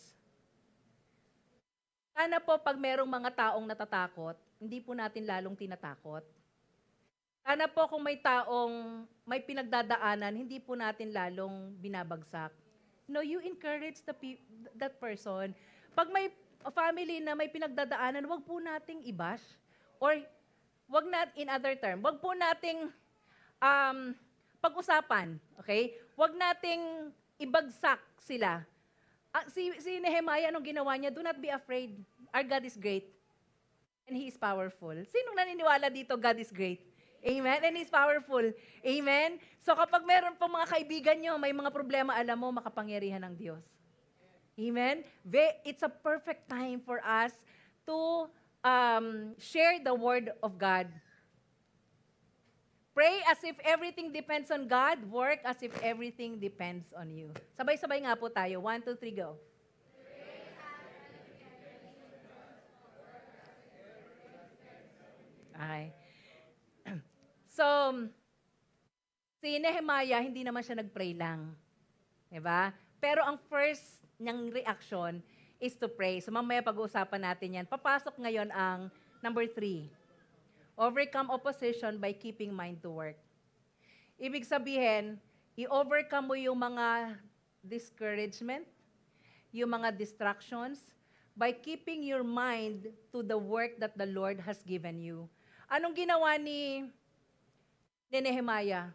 S1: Sana po pag merong mga taong natatakot, hindi po natin lalong tinatakot. Sana po kung may taong may pinagdadaanan, hindi po natin lalong binabagsak. No, you encourage that person. Pag may family na may pinagdadaanan, wag po nating i-bash. Or wag in other term, wag po nating pag-usapan. Okay? Wag nating ibagsak sila. Si Nehemiah, anong ginawa niya? Do not be afraid. Our God is great. And He is powerful. Sinong naniniwala dito, God is great? Amen? And He's powerful. Amen? So kapag meron pong mga kaibigan nyo, may mga problema, alam mo, makapangyarihan ng Diyos. Amen? It's a perfect time for us to share the Word of God. Pray as if everything depends on God. Work as if everything depends on you. Sabay-sabay nga po tayo. 1, 2, 3, go. Okay. So, si Nehemiah, hindi naman siya nag-pray lang. Diba? Pero ang first niyang reaction is to pray. So, mamaya pag-uusapan natin yan. Papasok ngayon ang number 3. Overcome opposition by keeping mind to work. Ibig sabihin, i-overcome mo yung mga discouragement, yung mga distractions, by keeping your mind to the work that the Lord has given you. Anong ginawa ni Nehemiah?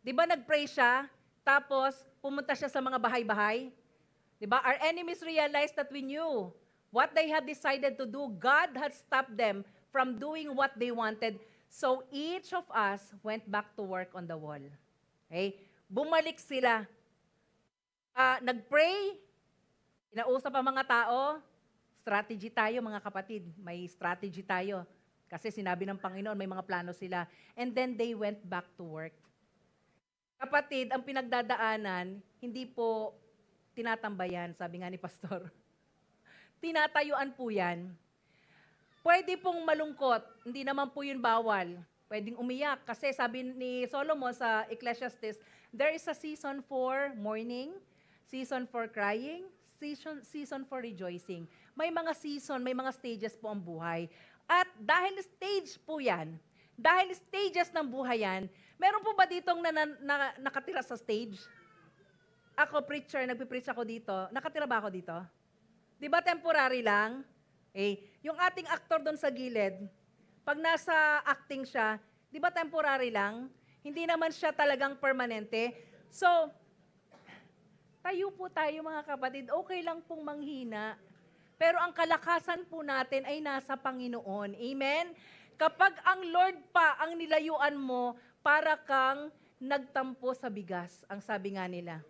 S1: Di ba nag-pray siya, tapos pumunta siya sa mga bahay-bahay? Di ba? Our enemies realized that we knew what they had decided to do. God had stopped them from doing what they wanted. So each of us went back to work on the wall. Okay? Bumalik sila. Nag-pray, kinausap ang mga tao, strategy tayo mga kapatid, may strategy tayo. Kasi sinabi ng Panginoon, may mga plano sila. And then they went back to work. Kapatid, ang pinagdadaanan, hindi po tinatambayan, sabi nga ni Pastor. Tinatayuan po yan. Pwede pong malungkot, hindi naman po yun bawal. Pwedeng umiyak, kasi sabi ni Solomon sa Ecclesiastes, there is a season for mourning, season for crying, season for rejoicing. May mga season, may mga stages po ang buhay. At dahil stage po yan, dahil stages ng buhay yan, meron po ba ditong nakatira sa stage? Ako, preacher, nagpipreach ako dito. Nakatira ba ako dito? Di ba temporary lang? Yung ating actor doon sa gilid, pag nasa acting siya, di ba temporary lang? Hindi naman siya talagang permanente. So, tayo po tayo mga kapatid, okay lang pong manghina. Pero ang kalakasan po natin ay nasa Panginoon. Amen? Kapag ang Lord pa ang nilayuan mo, para kang nagtampo sa bigas, ang sabi nga nila.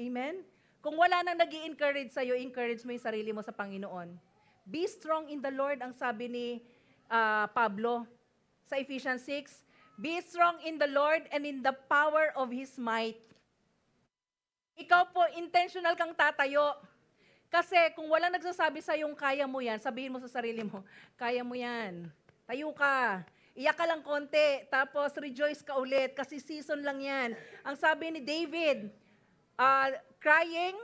S1: Amen? Kung wala nang nag-i-encourage sa'yo, encourage mo yung sarili mo sa Panginoon. Be strong in the Lord, ang sabi ni Pablo sa Ephesians 6. Be strong in the Lord and in the power of His might. Ikaw po, intentional kang tatayo. Kasi kung wala nagsasabi sa yung kaya mo yan, sabihin mo sa sarili mo, kaya mo yan. Tayo ka. Iyak ka lang konti, tapos rejoice ka ulit, kasi season lang yan. Ang sabi ni David, crying,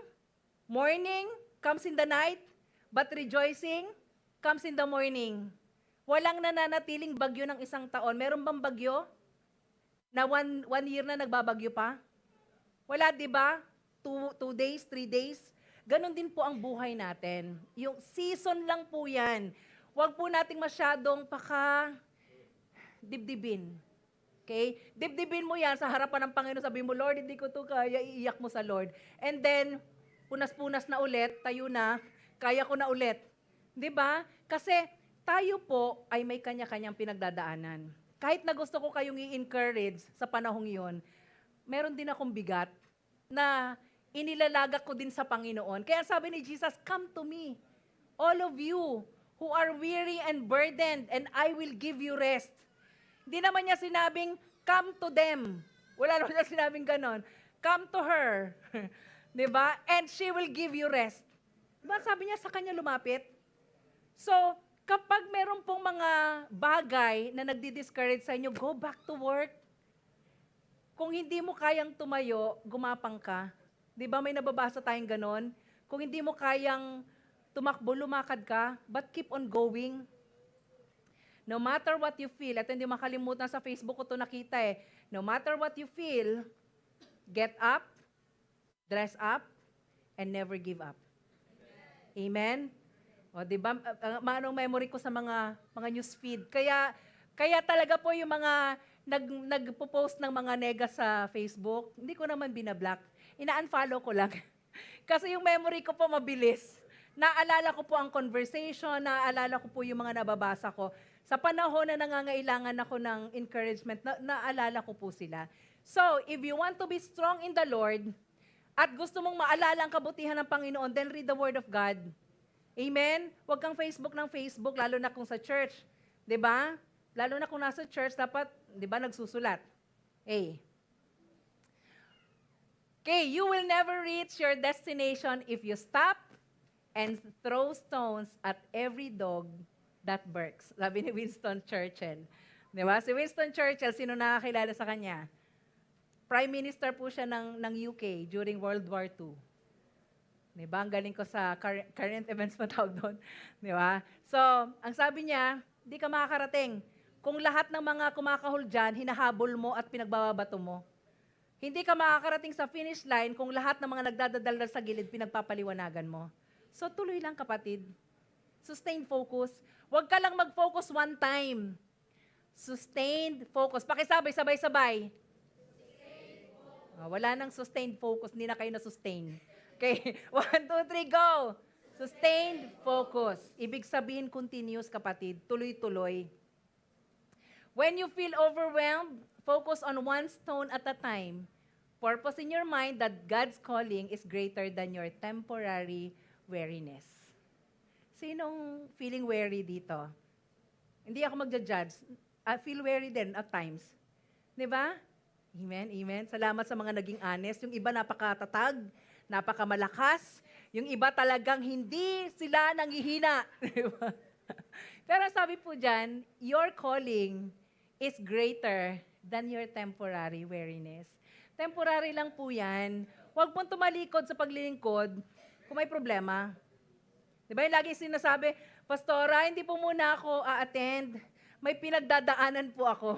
S1: mourning comes in the night, but rejoicing comes in the morning. Walang nananatiling bagyo ng isang taon. Meron bang bagyo? Na one year na nagbabagyo pa? Wala, di ba? 2 days, 3 days. Ganon din po ang buhay natin. Yung season lang po yan. Huwag po nating masyadong dibdibin. Okay? Dibdibin mo yan sa harapan ng Panginoon. Sabi mo, Lord, hindi ko to kaya. Iiyak mo sa Lord. And then, punas-punas na ulit, tayo na, kaya ko na ulit. Di ba? Kasi tayo po ay may kanya-kanyang pinagdadaanan. Kahit na gusto ko kayong i-encourage sa panahong yun, meron din akong bigat na inilalagak ko din sa Panginoon. Kaya sabi ni Jesus, come to me, all of you who are weary and burdened, and I will give you rest. Hindi naman niya sinabing, come to them. Wala naman niya sinabing ganon. Come to her. Diba? And she will give you rest. Diba? Sabi niya sa kanya lumapit. So, kapag meron pong mga bagay na nagdi-discourage sa inyo, go back to work. Kung hindi mo kayang tumayo, gumapang ka. Diba may nababasa tayong ganon? Kung hindi mo kayang tumakbo, lumakad ka, but keep on going. No matter what you feel, at hindi makalimutan sa Facebook ko ito nakita no matter what you feel, get up, dress up, and never give up. Amen? O, diba, manong memory ko sa mga newsfeed. Kaya talaga po yung mga nagpo-post ng mga nega sa Facebook, hindi ko naman binablock. Ina-unfollow ko lang. Kasi yung memory ko po mabilis. Naalala ko po ang conversation, naalala ko po yung mga nababasa ko. Sa panahon na nangangailangan ako ng encouragement, naalala ko po sila. So, if you want to be strong in the Lord, at gusto mong maalala ang kabutihan ng Panginoon, then read the Word of God. Amen? Huwag kang Facebook ng Facebook, lalo na kung sa church. 'Di ba? Lalo na kung nasa church, dapat, 'di ba, nagsusulat. Okay, you will never reach your destination if you stop and throw stones at every dog that barks. Sabi ni Winston Churchill. Di ba? Si Winston Churchill, sino nakakilala sa kanya? Prime Minister po siya ng UK during World War II. Di ba? Ang galing ko sa current events matawag doon. Di ba? So, ang sabi niya, di ka makakarating kung lahat ng mga kumakahol dyan, hinahabol mo at pinagbababato mo. Hindi ka makakarating sa finish line kung lahat ng mga nagdadaldal sa gilid, pinagpapaliwanagan mo. So tuloy lang kapatid. Sustained focus. Huwag ka lang mag-focus one time. Sustained focus. Pakisabay, sabay-sabay. Wala nang sustained focus, hindi na kayo na-sustain. Okay, 1, 2, 3, go! Sustained focus. Ibig sabihin continuous kapatid, tuloy-tuloy. When you feel overwhelmed, focus on one stone at a time. Purpose in your mind that God's calling is greater than your temporary weariness. Sinong feeling weary dito? Hindi ako magja-judge. I feel weary din at times. Di ba? Amen, amen. Salamat sa mga naging honest. Yung iba napakatatag, napakamalakas. Yung iba talagang hindi sila nanghihina. Diba? Pero sabi po dyan, your calling is greater than your temporary weariness. Temporary lang po yan. Huwag mong tumalikod sa paglilingkod kung may problema. Di ba yung lagi sinasabi, Pastora, hindi po muna ako a-attend. May pinagdadaanan po ako.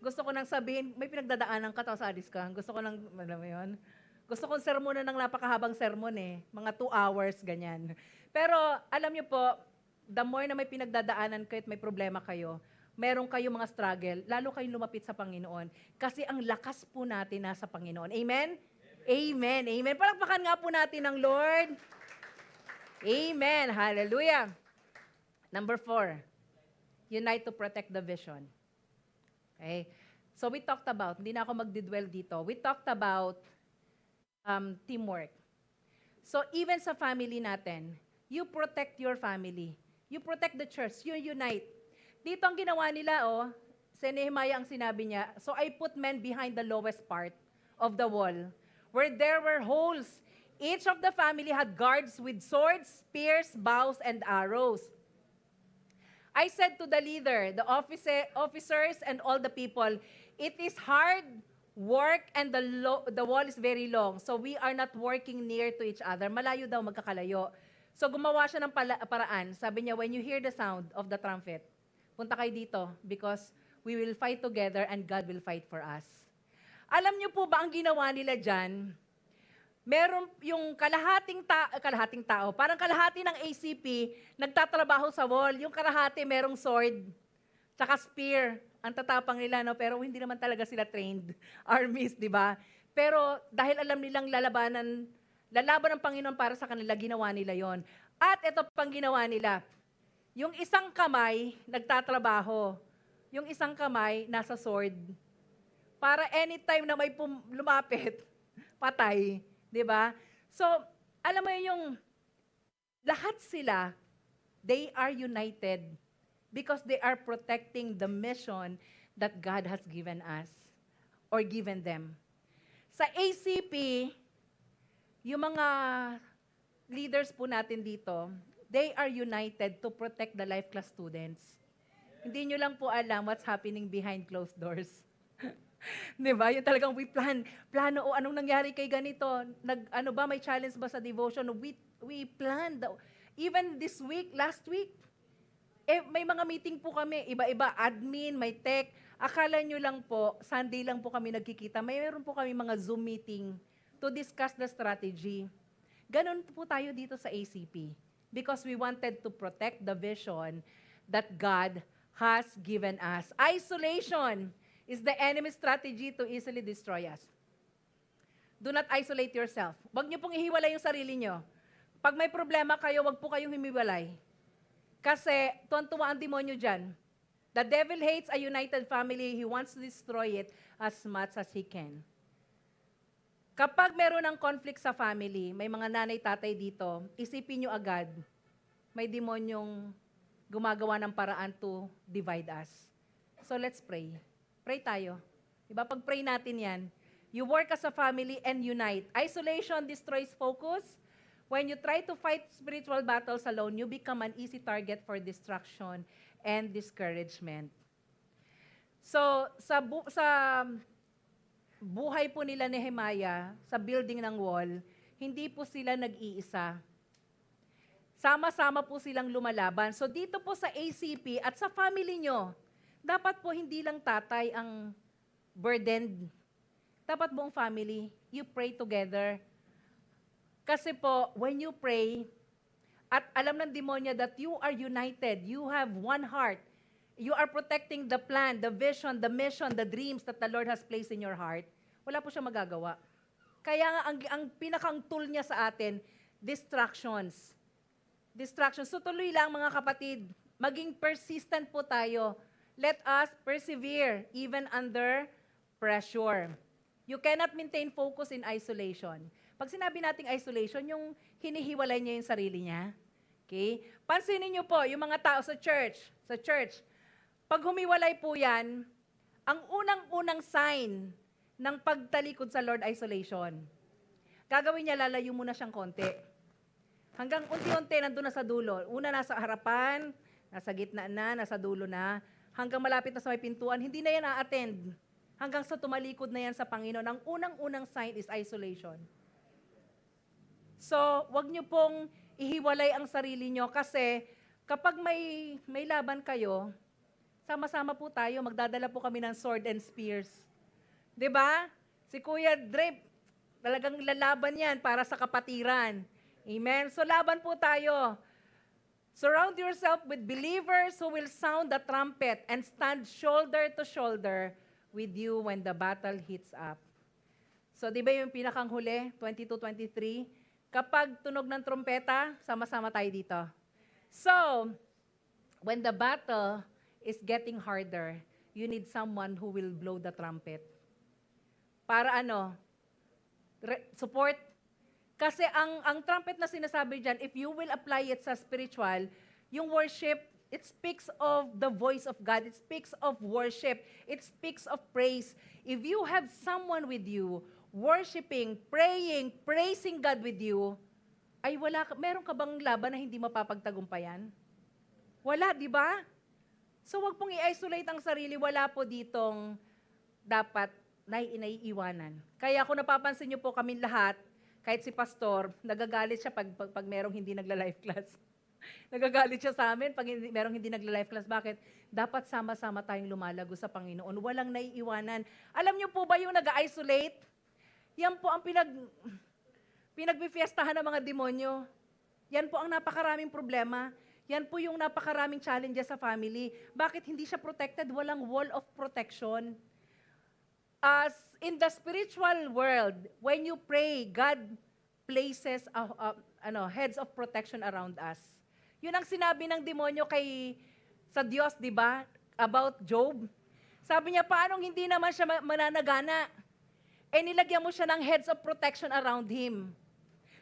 S1: Gusto ko nang sabihin, may pinagdadaanan ka, tapos alis ka. Gusto ko nang, alam mo yun? Gusto kong sermonan ng napakahabang sermon eh. Mga 2 hours, ganyan. Pero alam niyo po, the more na may pinagdadaanan kayo at may problema kayo, meron kayo mga struggle, lalo kayong lumapit sa Panginoon. Kasi ang lakas po natin nasa Panginoon. Amen? Amen. Amen. Palakpakan nga po natin ang Lord. Amen. Hallelujah. Number 4, unite to protect the vision. Okay? So we talked about, hindi na ako magdidwell dito, we talked about teamwork. So even sa family natin, you protect your family. You protect the church. You unite. Dito ang ginawa nila, si Nehemiah ang sinabi niya, so I put men behind the lowest part of the wall, where there were holes. Each of the family had guards with swords, spears, bows, and arrows. I said to the leader, the officers, and all the people, it is hard work and the wall is very long, so we are not working near to each other. Malayo daw, magkakalayo. So gumawa siya ng paraan. Sabi niya, when you hear the sound of the trumpet, punta kayo dito because we will fight together and God will fight for us. Alam niyo po ba ang ginawa nila dyan? Meron yung kalahating tao, parang kalahati ng ACP, nagtatrabaho sa wall. Yung kalahati merong sword, tsaka spear. Ang tatapang nila, no? Pero hindi naman talaga sila trained armies, di ba? Pero dahil alam nilang lalaban ng Panginoon para sa kanila, ginawa nila yon. At ito pang ginawa nila. Yung isang kamay, nagtatrabaho. Yung isang kamay, nasa sword. Para anytime na may lumapit, patay. Di ba? So, alam mo yung lahat sila, they are united because they are protecting the mission that God has given us or given them. Sa ACP, yung mga leaders po natin dito, they are united to protect the life class students. Hindi nyo lang po alam what's happening behind closed doors. Di ba? Yung talagang we plano, anong nangyari kay ganito? May challenge ba sa devotion? We planned. Even this week, last week, may mga meeting po kami, iba-iba, admin, may tech. Akala nyo lang po, Sunday lang po kami nagkikita. Mayroon po kami mga Zoom meeting to discuss the strategy. Ganon po tayo dito sa ACP because we wanted to protect the vision that God has given us. Isolation is the enemy's strategy to easily destroy us. Do not isolate yourself. Huwag niyo pong ihiwalay yung sarili niyo. Pag may problema kayo, huwag po kayong himiwalay. Kasi tuwan-tuwa ang demonyo dyan. The devil hates a united family. He wants to destroy it as much as he can. Kapag meron ng conflict sa family, may mga nanay-tatay dito, isipin nyo agad, may demonyong gumagawa ng paraan to divide us. So let's pray. Pray tayo. Diba? Pag pray natin yan, you work as a family and unite. Isolation destroys focus. When you try to fight spiritual battles alone, you become an easy target for destruction and discouragement. So, sa buhay po nila Nehemiah, sa building ng wall, hindi po sila nag-iisa. Sama-sama po silang lumalaban. So, dito po sa ACP at sa family nyo, dapat po hindi lang tatay ang burdened. Dapat buong family, you pray together. Kasi po, when you pray, at alam ng demonyo that you are united, you have one heart, you are protecting the plan, the vision, the mission, the dreams that the Lord has placed in your heart, wala po siya magagawa. Kaya nga, ang pinakang tool niya sa atin, distractions. Distractions. So tuloy lang mga kapatid, maging persistent po tayo. Let us persevere even under pressure. You cannot maintain focus in isolation. Pag sinabi nating isolation, yung hinihiwalay niya yung sarili niya. Okay? Pansinin niyo po, yung mga tao sa church, pag humiwalay po yan, ang unang-unang sign ng pagtalikod sa Lord, isolation. Gagawin niya, lalayo muna siyang konti. Hanggang unti-unti, nandun na sa dulo. Una, nasa harapan, nasa gitna na, nasa dulo na, hanggang malapit na sa may pintuan, hindi na yan na-attend. Hanggang sa tumalikod na yan sa Panginoon. Ang unang-unang sign is isolation. So, wag niyo pong ihiwalay ang sarili niyo kasi kapag may laban kayo, sama-sama po tayo, magdadala po kami ng sword and spears. 'Di ba? Si Kuya Dre, talagang lalaban yan para sa kapatiran. Amen? So, laban po tayo. Surround yourself with believers who will sound the trumpet and stand shoulder to shoulder with you when the battle hits up. So, di ba yung pinakang huli, 22-23? Kapag tunog ng trumpeta, sama-sama tayo dito. So, when the battle is getting harder, you need someone who will blow the trumpet. Para ano? Support. Kasi ang trumpet na sinasabi dyan, if you will apply it sa spiritual, yung worship, it speaks of the voice of God. It speaks of worship. It speaks of praise. If you have someone with you, worshiping, praying, praising God with you, ay meron ka bang laban na hindi mapapagtagumpayan? Wala, di ba? So wag pong i-isolate ang sarili, wala po ditong dapat naiiwanan. Kaya kung napapansin niyo po kami lahat, kahit si pastor, nagagalit siya pag merong hindi nagla-life class. Nagagalit siya sa amin pag merong hindi nagla-life class. Bakit? Dapat sama-sama tayong lumalago sa Panginoon. Walang naiiwanan. Alam niyo po ba yung nag-isolate? Yan po ang pinagbifiestahan ng mga demonyo. Yan po ang napakaraming problema. Yan po yung napakaraming challenges sa family. Bakit hindi siya protected? Walang wall of protection. As in the spiritual world, when you pray, God places heads of protection around us. Yun ang sinabi ng demonyo sa Diyos, di ba? About Job. Sabi niya, paanong hindi naman siya mananagana? Nilagyan mo siya ng heads of protection around him.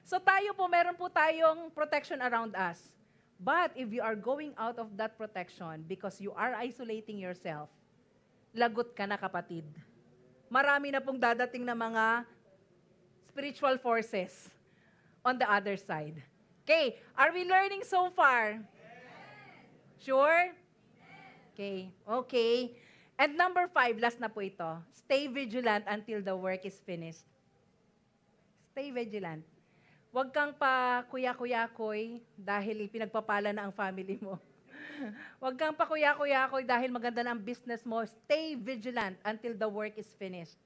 S1: So tayo po, meron po tayong protection around us. But if you are going out of that protection because you are isolating yourself, lagot ka na kapatid. Marami na pong dadating na mga spiritual forces on the other side. Okay, are we learning so far? Sure? Okay. And number 5, last na po ito. Stay vigilant until the work is finished. Stay vigilant. Huwag kang pa kuya-kuyakoy dahil pinagpapala na ang family mo. Huwag kang pa kuya-kuyakoy dahil maganda na ang business mo. Stay vigilant until the work is finished.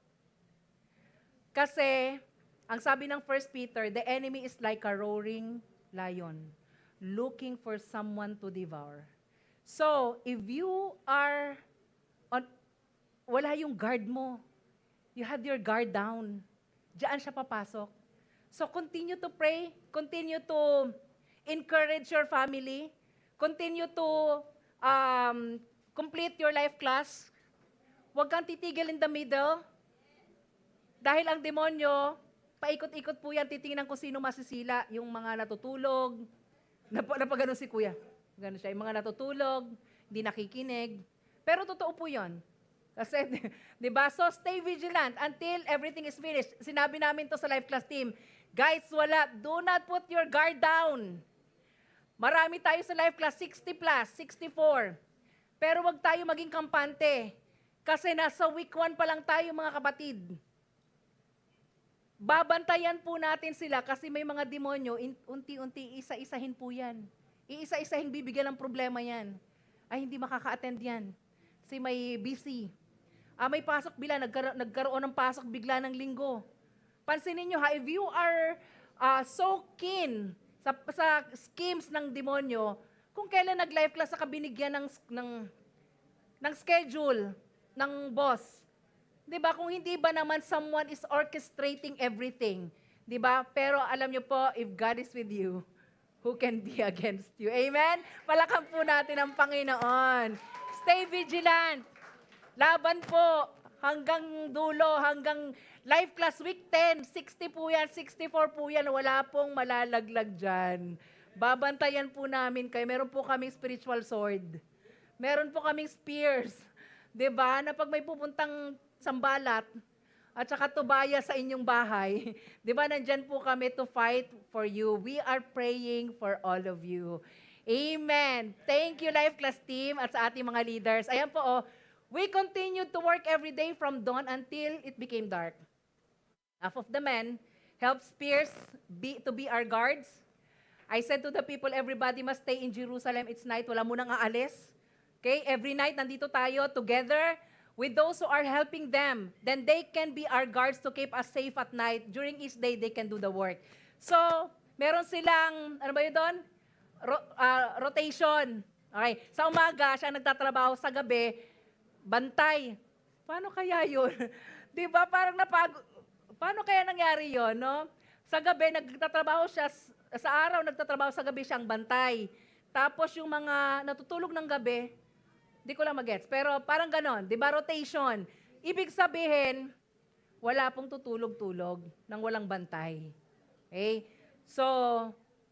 S1: Kasi, ang sabi ng 1 Peter, the enemy is like a roaring lion, looking for someone to devour. So, if you are wala yung guard mo. You had your guard down. Diyan siya papasok. So continue to pray, continue to encourage your family, continue to complete your life class. Huwag kang titigil in the middle. Dahil ang demonyo, paikot-ikot po yan, titingnan kung sino masisila. Yung mga natutulog, napagano si kuya. Gano'n siya, yung mga natutulog, hindi nakikinig. Pero totoo po yun. Kasi, di ba? So, stay vigilant until everything is finished. Sinabi namin to sa life class team, guys, do not put your guard down. Marami tayo sa life class, 60 plus, 64. Pero wag tayo maging kampante. Kasi nasa week 1 pa lang tayo, mga kapatid. Babantayan po natin sila kasi may mga demonyo, unti-unti, isa-isahin po yan. Iisa-isahin bibigyan ng problema yan. Ay, hindi makaka-attend yan. si may busy. May pasok bigla, nagkaroon ng pasok bigla ng linggo. Pansinin nyo ha, if you are so keen sa schemes ng demonyo, kung kailan nag-life class sa kabinigyan ng schedule ng boss. 'Di ba? Kung hindi ba naman someone is orchestrating everything, 'di ba? Pero alam niyo po, if God is with you, who can be against you? Amen? Palakpan po natin ang Panginoon. Stay vigilant. Laban po hanggang dulo, hanggang life class week 10, 60 po yan, 64 po yan, wala pong malalaglag dyan. Babantayan po namin kayo. Meron po kaming spiritual sword. Meron po kaming spears. 'Di ba? Na pag may pupuntang sambalat at saka tubaya sa inyong bahay, 'di ba? Nandyan po kami to fight for you. We are praying for all of you. Amen. Thank you, Life Class team at sa ating mga leaders. Ayan po, we continued to work every day from dawn until it became dark. Half of the men helped spears to be our guards. I said to the people, everybody must stay in Jerusalem. It's night. Wala munang aalis. Okay? Every night, nandito tayo together with those who are helping them. Then they can be our guards to keep us safe at night. During each day, they can do the work. So, meron silang, ano ba yun doon? Rotation. Okay. Sa umaga, siya nagtatrabaho. Sa gabi, bantay. Paano kaya yun? Di ba? Parang paano kaya nangyari yun, no? Sa gabi, nagtatrabaho siya. Sa araw, nagtatrabaho, sa gabi siyang bantay. Tapos yung mga natutulog ng gabi, di ko lang magets. Pero parang ganon, di ba? Rotation. Ibig sabihin, wala pong tutulog-tulog nang walang bantay. Okay? So,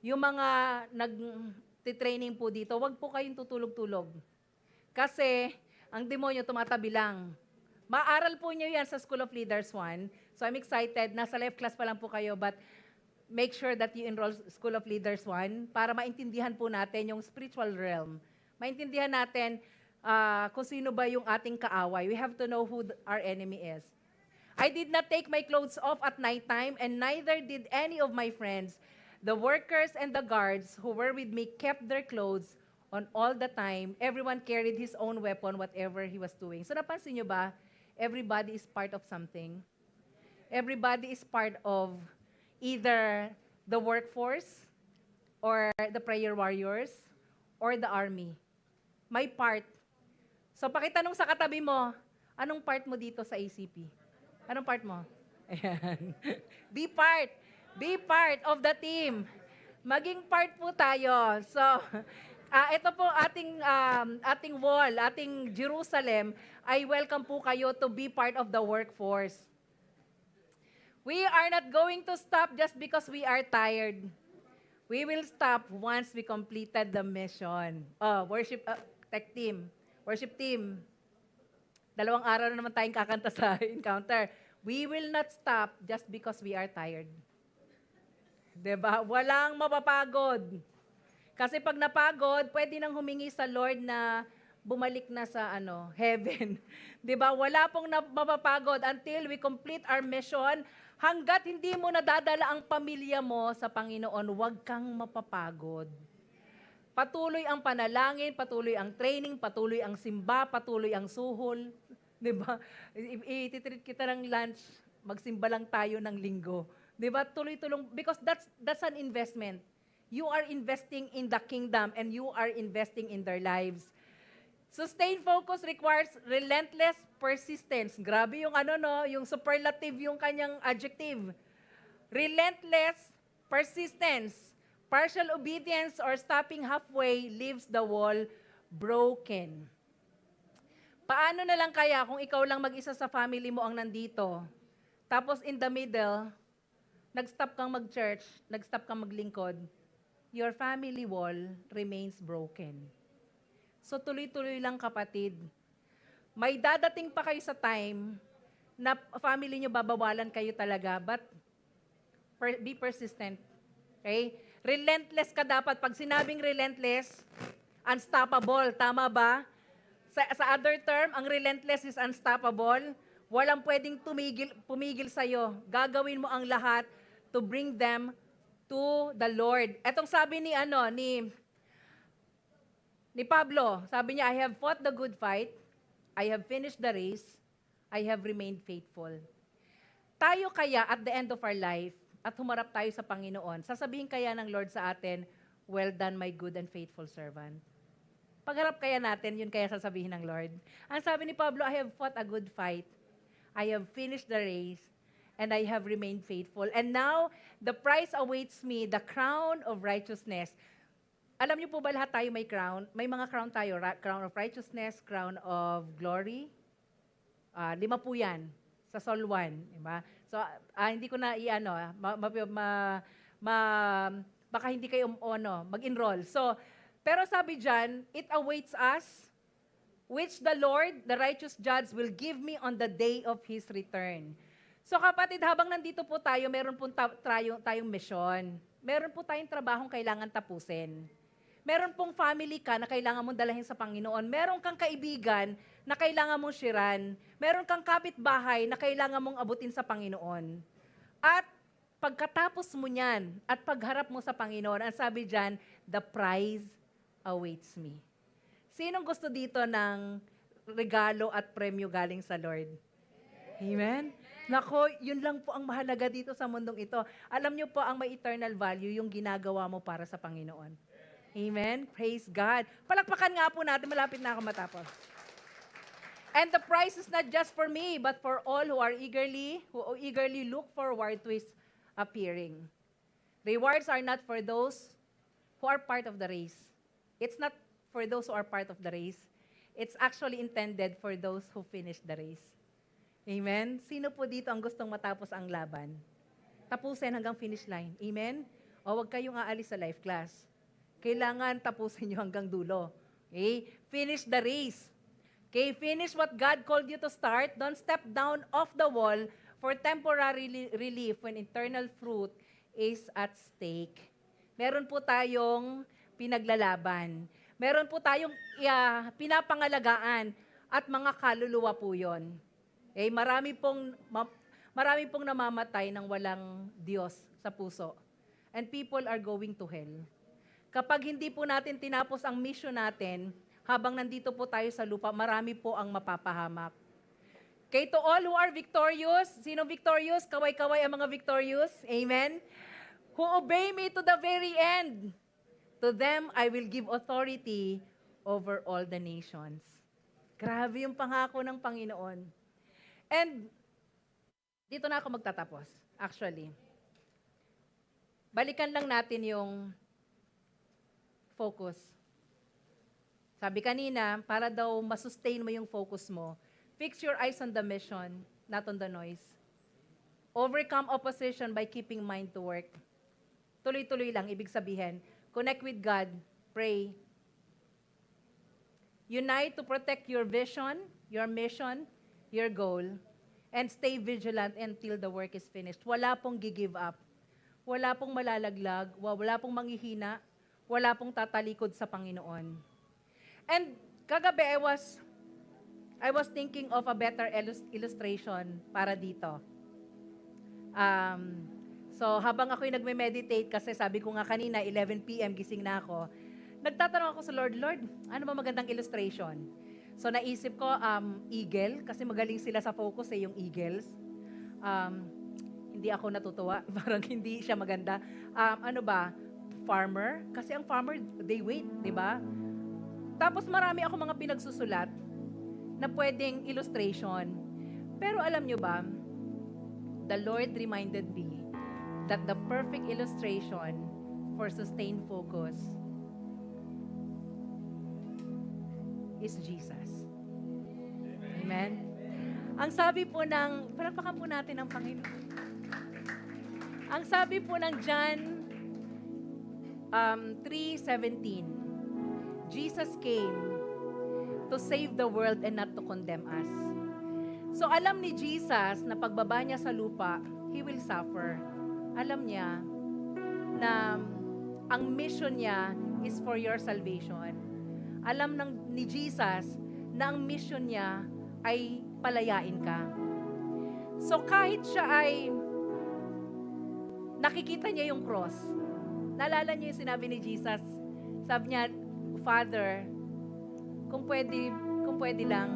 S1: yung mga nag-training po dito, wag po kayong tutulog-tulog. Kasi, ang demonyo tumatabi lang. Maaral po niyo yan sa School of Leaders 1. So, I'm excited. Nasa life class pa lang po kayo, but make sure that you enroll School of Leaders 1 para maintindihan po natin yung spiritual realm. Maintindihan natin kung sino ba yung ating kaaway. We have to know who our enemy is. I did not take my clothes off at nighttime, and neither did any of my friends. The workers and the guards who were with me kept their clothes on all the time. Everyone carried his own weapon, whatever he was doing. So napansin nyo ba? Everybody is part of something. Everybody is part of either the workforce, or the prayer warriors, or the army. May part. So pakitanong sa katabi mo, anong part mo dito sa ACP? Anong part mo? Ayan. Be part. Be part of the team. Maging part po tayo. So, ito po ating wall, ating Jerusalem, I welcome po kayo to be part of the workforce. We are not going to stop just because we are tired. We will stop once we completed the mission. Worship team. 2 araw na naman tayong kakanta sa encounter. We will not stop just because we are tired. 'Di ba? Walang mapapagod. Kasi pag napagod, pwede nang humingi sa Lord na bumalik na sa heaven. 'Di ba? Wala pong mapapagod until we complete our mission. Hanggat hindi mo nadadala ang pamilya mo sa Panginoon, huwag kang mapapagod. Patuloy ang panalangin, patuloy ang training, patuloy ang simba, patuloy ang suhol. 'Di ba? Ititreat kita ng lunch, magsimba lang tayo ng linggo. 'Di ba? Tuloy-tulong, because that's an investment. You are investing in the kingdom and you are investing in their lives. Sustained focus requires relentless persistence. Grabe yung yung superlative yung kanyang adjective. Relentless persistence. Partial obedience or stopping halfway leaves the wall broken. Paano na lang kaya kung ikaw lang mag-isa sa family mo ang nandito, tapos in the middle, nag-stop kang mag-church, nag-stop kang maglingkod, your family wall remains broken. So tuloy-tuloy lang kapatid. May dadating pa kayo sa time na family nyo babawalan kayo talaga, but be persistent. Okay? Relentless ka dapat. Pag sinabing relentless, unstoppable. Tama ba? Sa other term, ang relentless is unstoppable. Walang pwedeng pumigil sa'yo. Gagawin mo ang lahat to bring them to the Lord. Etong sabi ni Pablo, sabi niya, I have fought the good fight, I have finished the race, I have remained faithful. Tayo kaya at the end of our life, at humarap tayo sa Panginoon, sasabihin kaya ng Lord sa atin, well done my good and faithful servant. Pagharap kaya natin, yun kaya sasabihin ng Lord. Ang sabi ni Pablo, I have fought a good fight. I have finished the race, and I have remained faithful. And now, the prize awaits me, the crown of righteousness. Alam niyo po ba lahat tayo may crown? May mga crown tayo, crown of righteousness, crown of glory. 5 po yan sa Psalm 1. Diba? So, hindi ko na i-ano, baka hindi kayo mag-enroll. So, pero sabi dyan, it awaits us, which the Lord, the righteous judge, will give me on the day of His return. So kapatid, habang nandito po tayo, meron po tayong mission. Meron po tayong trabahong kailangan tapusin. Meron pong family ka na kailangan mong dalahin sa Panginoon. Meron kang kaibigan na kailangan mong shiran. Meron kang kapitbahay na kailangan mong abutin sa Panginoon. At pagkatapos mo niyan at pagharap mo sa Panginoon, ang sabi diyan, the prize awaits me. Sinong gusto dito ng regalo at premyo galing sa Lord? Amen? Nako, yun lang po ang mahalaga dito sa mundong ito. Alam niyo po, ang may eternal value, yung ginagawa mo para sa Panginoon. Amen? Praise God. Palakpakan nga po natin, malapit na ako matapos. And the prize is not just for me, but for all who eagerly look forward to His appearing. Rewards are not for those who are part of the race. It's not for those who are part of the race. It's actually intended for those who finish the race. Amen? Sino po dito ang gustong matapos ang laban? Tapusin hanggang finish line. Amen? O huwag kayong aalis sa life class. Kailangan tapusin nyo hanggang dulo. Okay? Finish the race. Okay? Finish what God called you to start. Don't step down off the wall for temporary relief when eternal fruit is at stake. Meron po tayong pinaglalaban. Meron po tayong pinapangalagaan at mga kaluluwa po yon. Okay? Marami pong namamatay ng walang Diyos sa puso. And people are going to hell. Kapag hindi po natin tinapos ang mission natin, habang nandito po tayo sa lupa, marami po ang mapapahamak. Okay, to all who are victorious, sino victorious? Kaway-kaway ang mga victorious. Amen? Who obey me to the very end. To them, I will give authority over all the nations. Grabe yung pangako ng Panginoon. And, dito na ako magtatapos, actually. Balikan lang natin yung focus. Sabi kanina, para daw masustain mo yung focus mo, fix your eyes on the mission, not on the noise. Overcome opposition by keeping mind to work. Tuloy-tuloy lang, ibig sabihin. Connect with God, pray. Unite to protect your vision, your mission, your goal, and stay vigilant until the work is finished. Wala pong give up. Wala pong malalaglag, wala pong manghihina, wala pong tatalikod sa Panginoon. And kagabi, I was thinking of a better illustration para dito. So habang ako'y nagme-meditate, kasi sabi ko nga kanina, 11 p.m. gising na ako, nagtatanong ako sa Lord, ano ba magandang illustration? So naisip ko, eagle, kasi magaling sila sa focus yung eagles. Hindi ako natutuwa, parang hindi siya maganda. Farmer, kasi ang farmer, they wait, di ba? Tapos marami ako mga pinagsusulat na pwedeng illustration. Pero alam nyo ba, the Lord reminded me that the perfect illustration for sustained focus is Jesus. Amen? Ang sabi po ng, palakpakan po natin ang Panginoon. Ang sabi po ng John 3:17, Jesus came to save the world and not to condemn us. So alam ni Jesus na pagbaba niya sa lupa, He will suffer. Alam niya na ang mission niya is for your salvation. Alam ni Jesus na ang mission niya ay palayain ka. So kahit siya ay nakikita niya yung cross, naalala niyo yung sinabi ni Jesus, sabi niya, Father, kung pwede lang,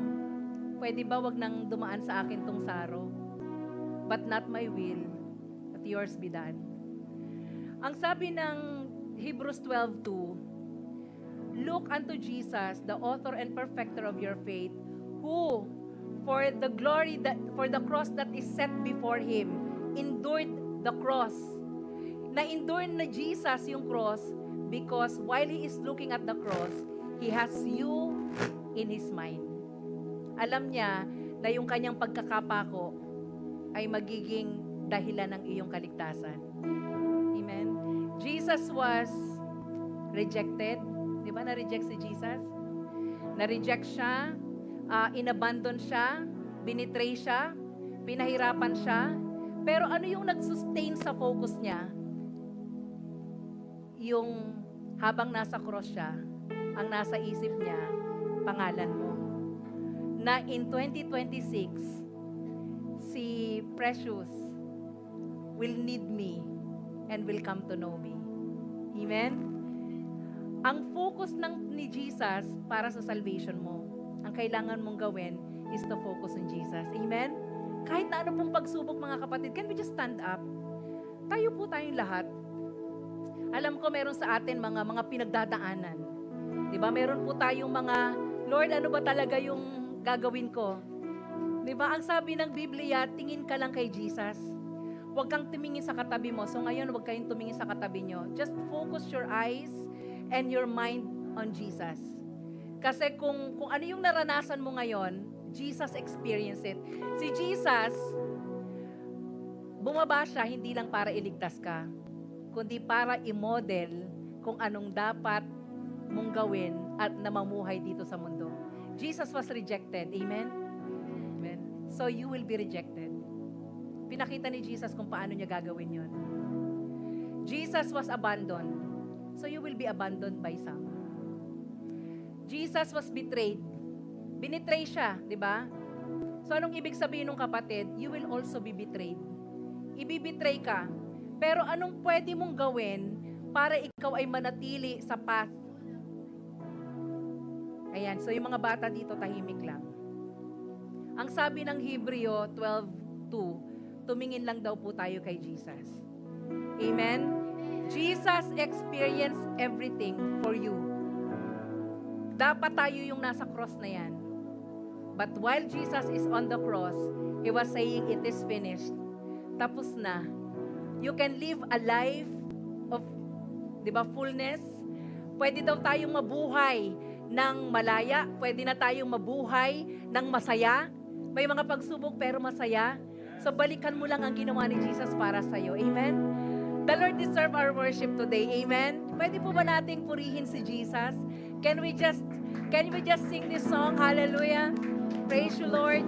S1: pwede ba wag nang dumaan sa akin tong saro? But not my will, but yours be done. Ang sabi ng Hebrews 12:2, look unto Jesus, the author and perfecter of your faith, who for the cross that is set before him, endured the cross. Na-endure na Jesus yung cross because while he is looking at the cross, he has you in his mind. Alam niya na yung kanyang pagkakapako ay magiging dahilan ng iyong kaligtasan. Amen. Jesus was rejected. Di ba na-reject si Jesus? Na-reject siya, inabandon siya, binitray siya, pinahirapan siya. Pero ano yung nag-sustain sa focus niya? Yung habang nasa cross siya, ang nasa isip niya, pangalan mo. Na in 2026, si Precious will need me and will come to know me. Amen? Ang focus ni Jesus para sa salvation mo, ang kailangan mong gawin is to focus on Jesus. Amen? Kahit na ano pong pagsubok, mga kapatid, can we just stand up? Tayo po tayong lahat. Alam ko meron sa atin mga pinagdadaanan. 'Di ba? Meron po tayong mga, Lord, ano ba talaga yung gagawin ko? 'Di ba? Ang sabi ng Biblia, tingin ka lang kay Jesus. Huwag kang tumingin sa katabi mo. So ngayon, huwag kayong tumingin sa katabi nyo. Just focus your eyes and your mind on Jesus. Kasi kung ano yung naranasan mo ngayon, Jesus experienced it. Si Jesus, bumaba siya hindi lang para iligtas ka, kundi para i-model kung anong dapat mong gawin at namamuhay dito sa mundo. Jesus was rejected. Amen? Amen. So you will be rejected. Pinakita ni Jesus kung paano niya gagawin yon. Jesus was abandoned. So you will be abandoned by some. Jesus was betrayed. Binitray siya, di ba? So anong ibig sabihin ng kapatid? You will also be betrayed. Ibibitray ka. Pero anong pwede mong gawin para ikaw ay manatili sa path? Ayan, so yung mga bata dito tahimik lang. Ang sabi ng Hebreo 12:2, tumingin lang daw po tayo kay Jesus. Amen? Jesus experienced everything for you. Dapat tayo yung nasa cross na yan. But while Jesus is on the cross, He was saying, it is finished. Tapos na. You can live a life of, di ba, fullness. Pwede daw tayong mabuhay ng malaya. Pwede na tayong mabuhay ng masaya. May mga pagsubok pero masaya. So balikan mo lang ang ginawa ni Jesus para sa'yo. Amen? The Lord deserve our worship today. Amen? Pwede po ba nating purihin si Jesus? Can we just sing this song? Hallelujah. Praise you, Lord.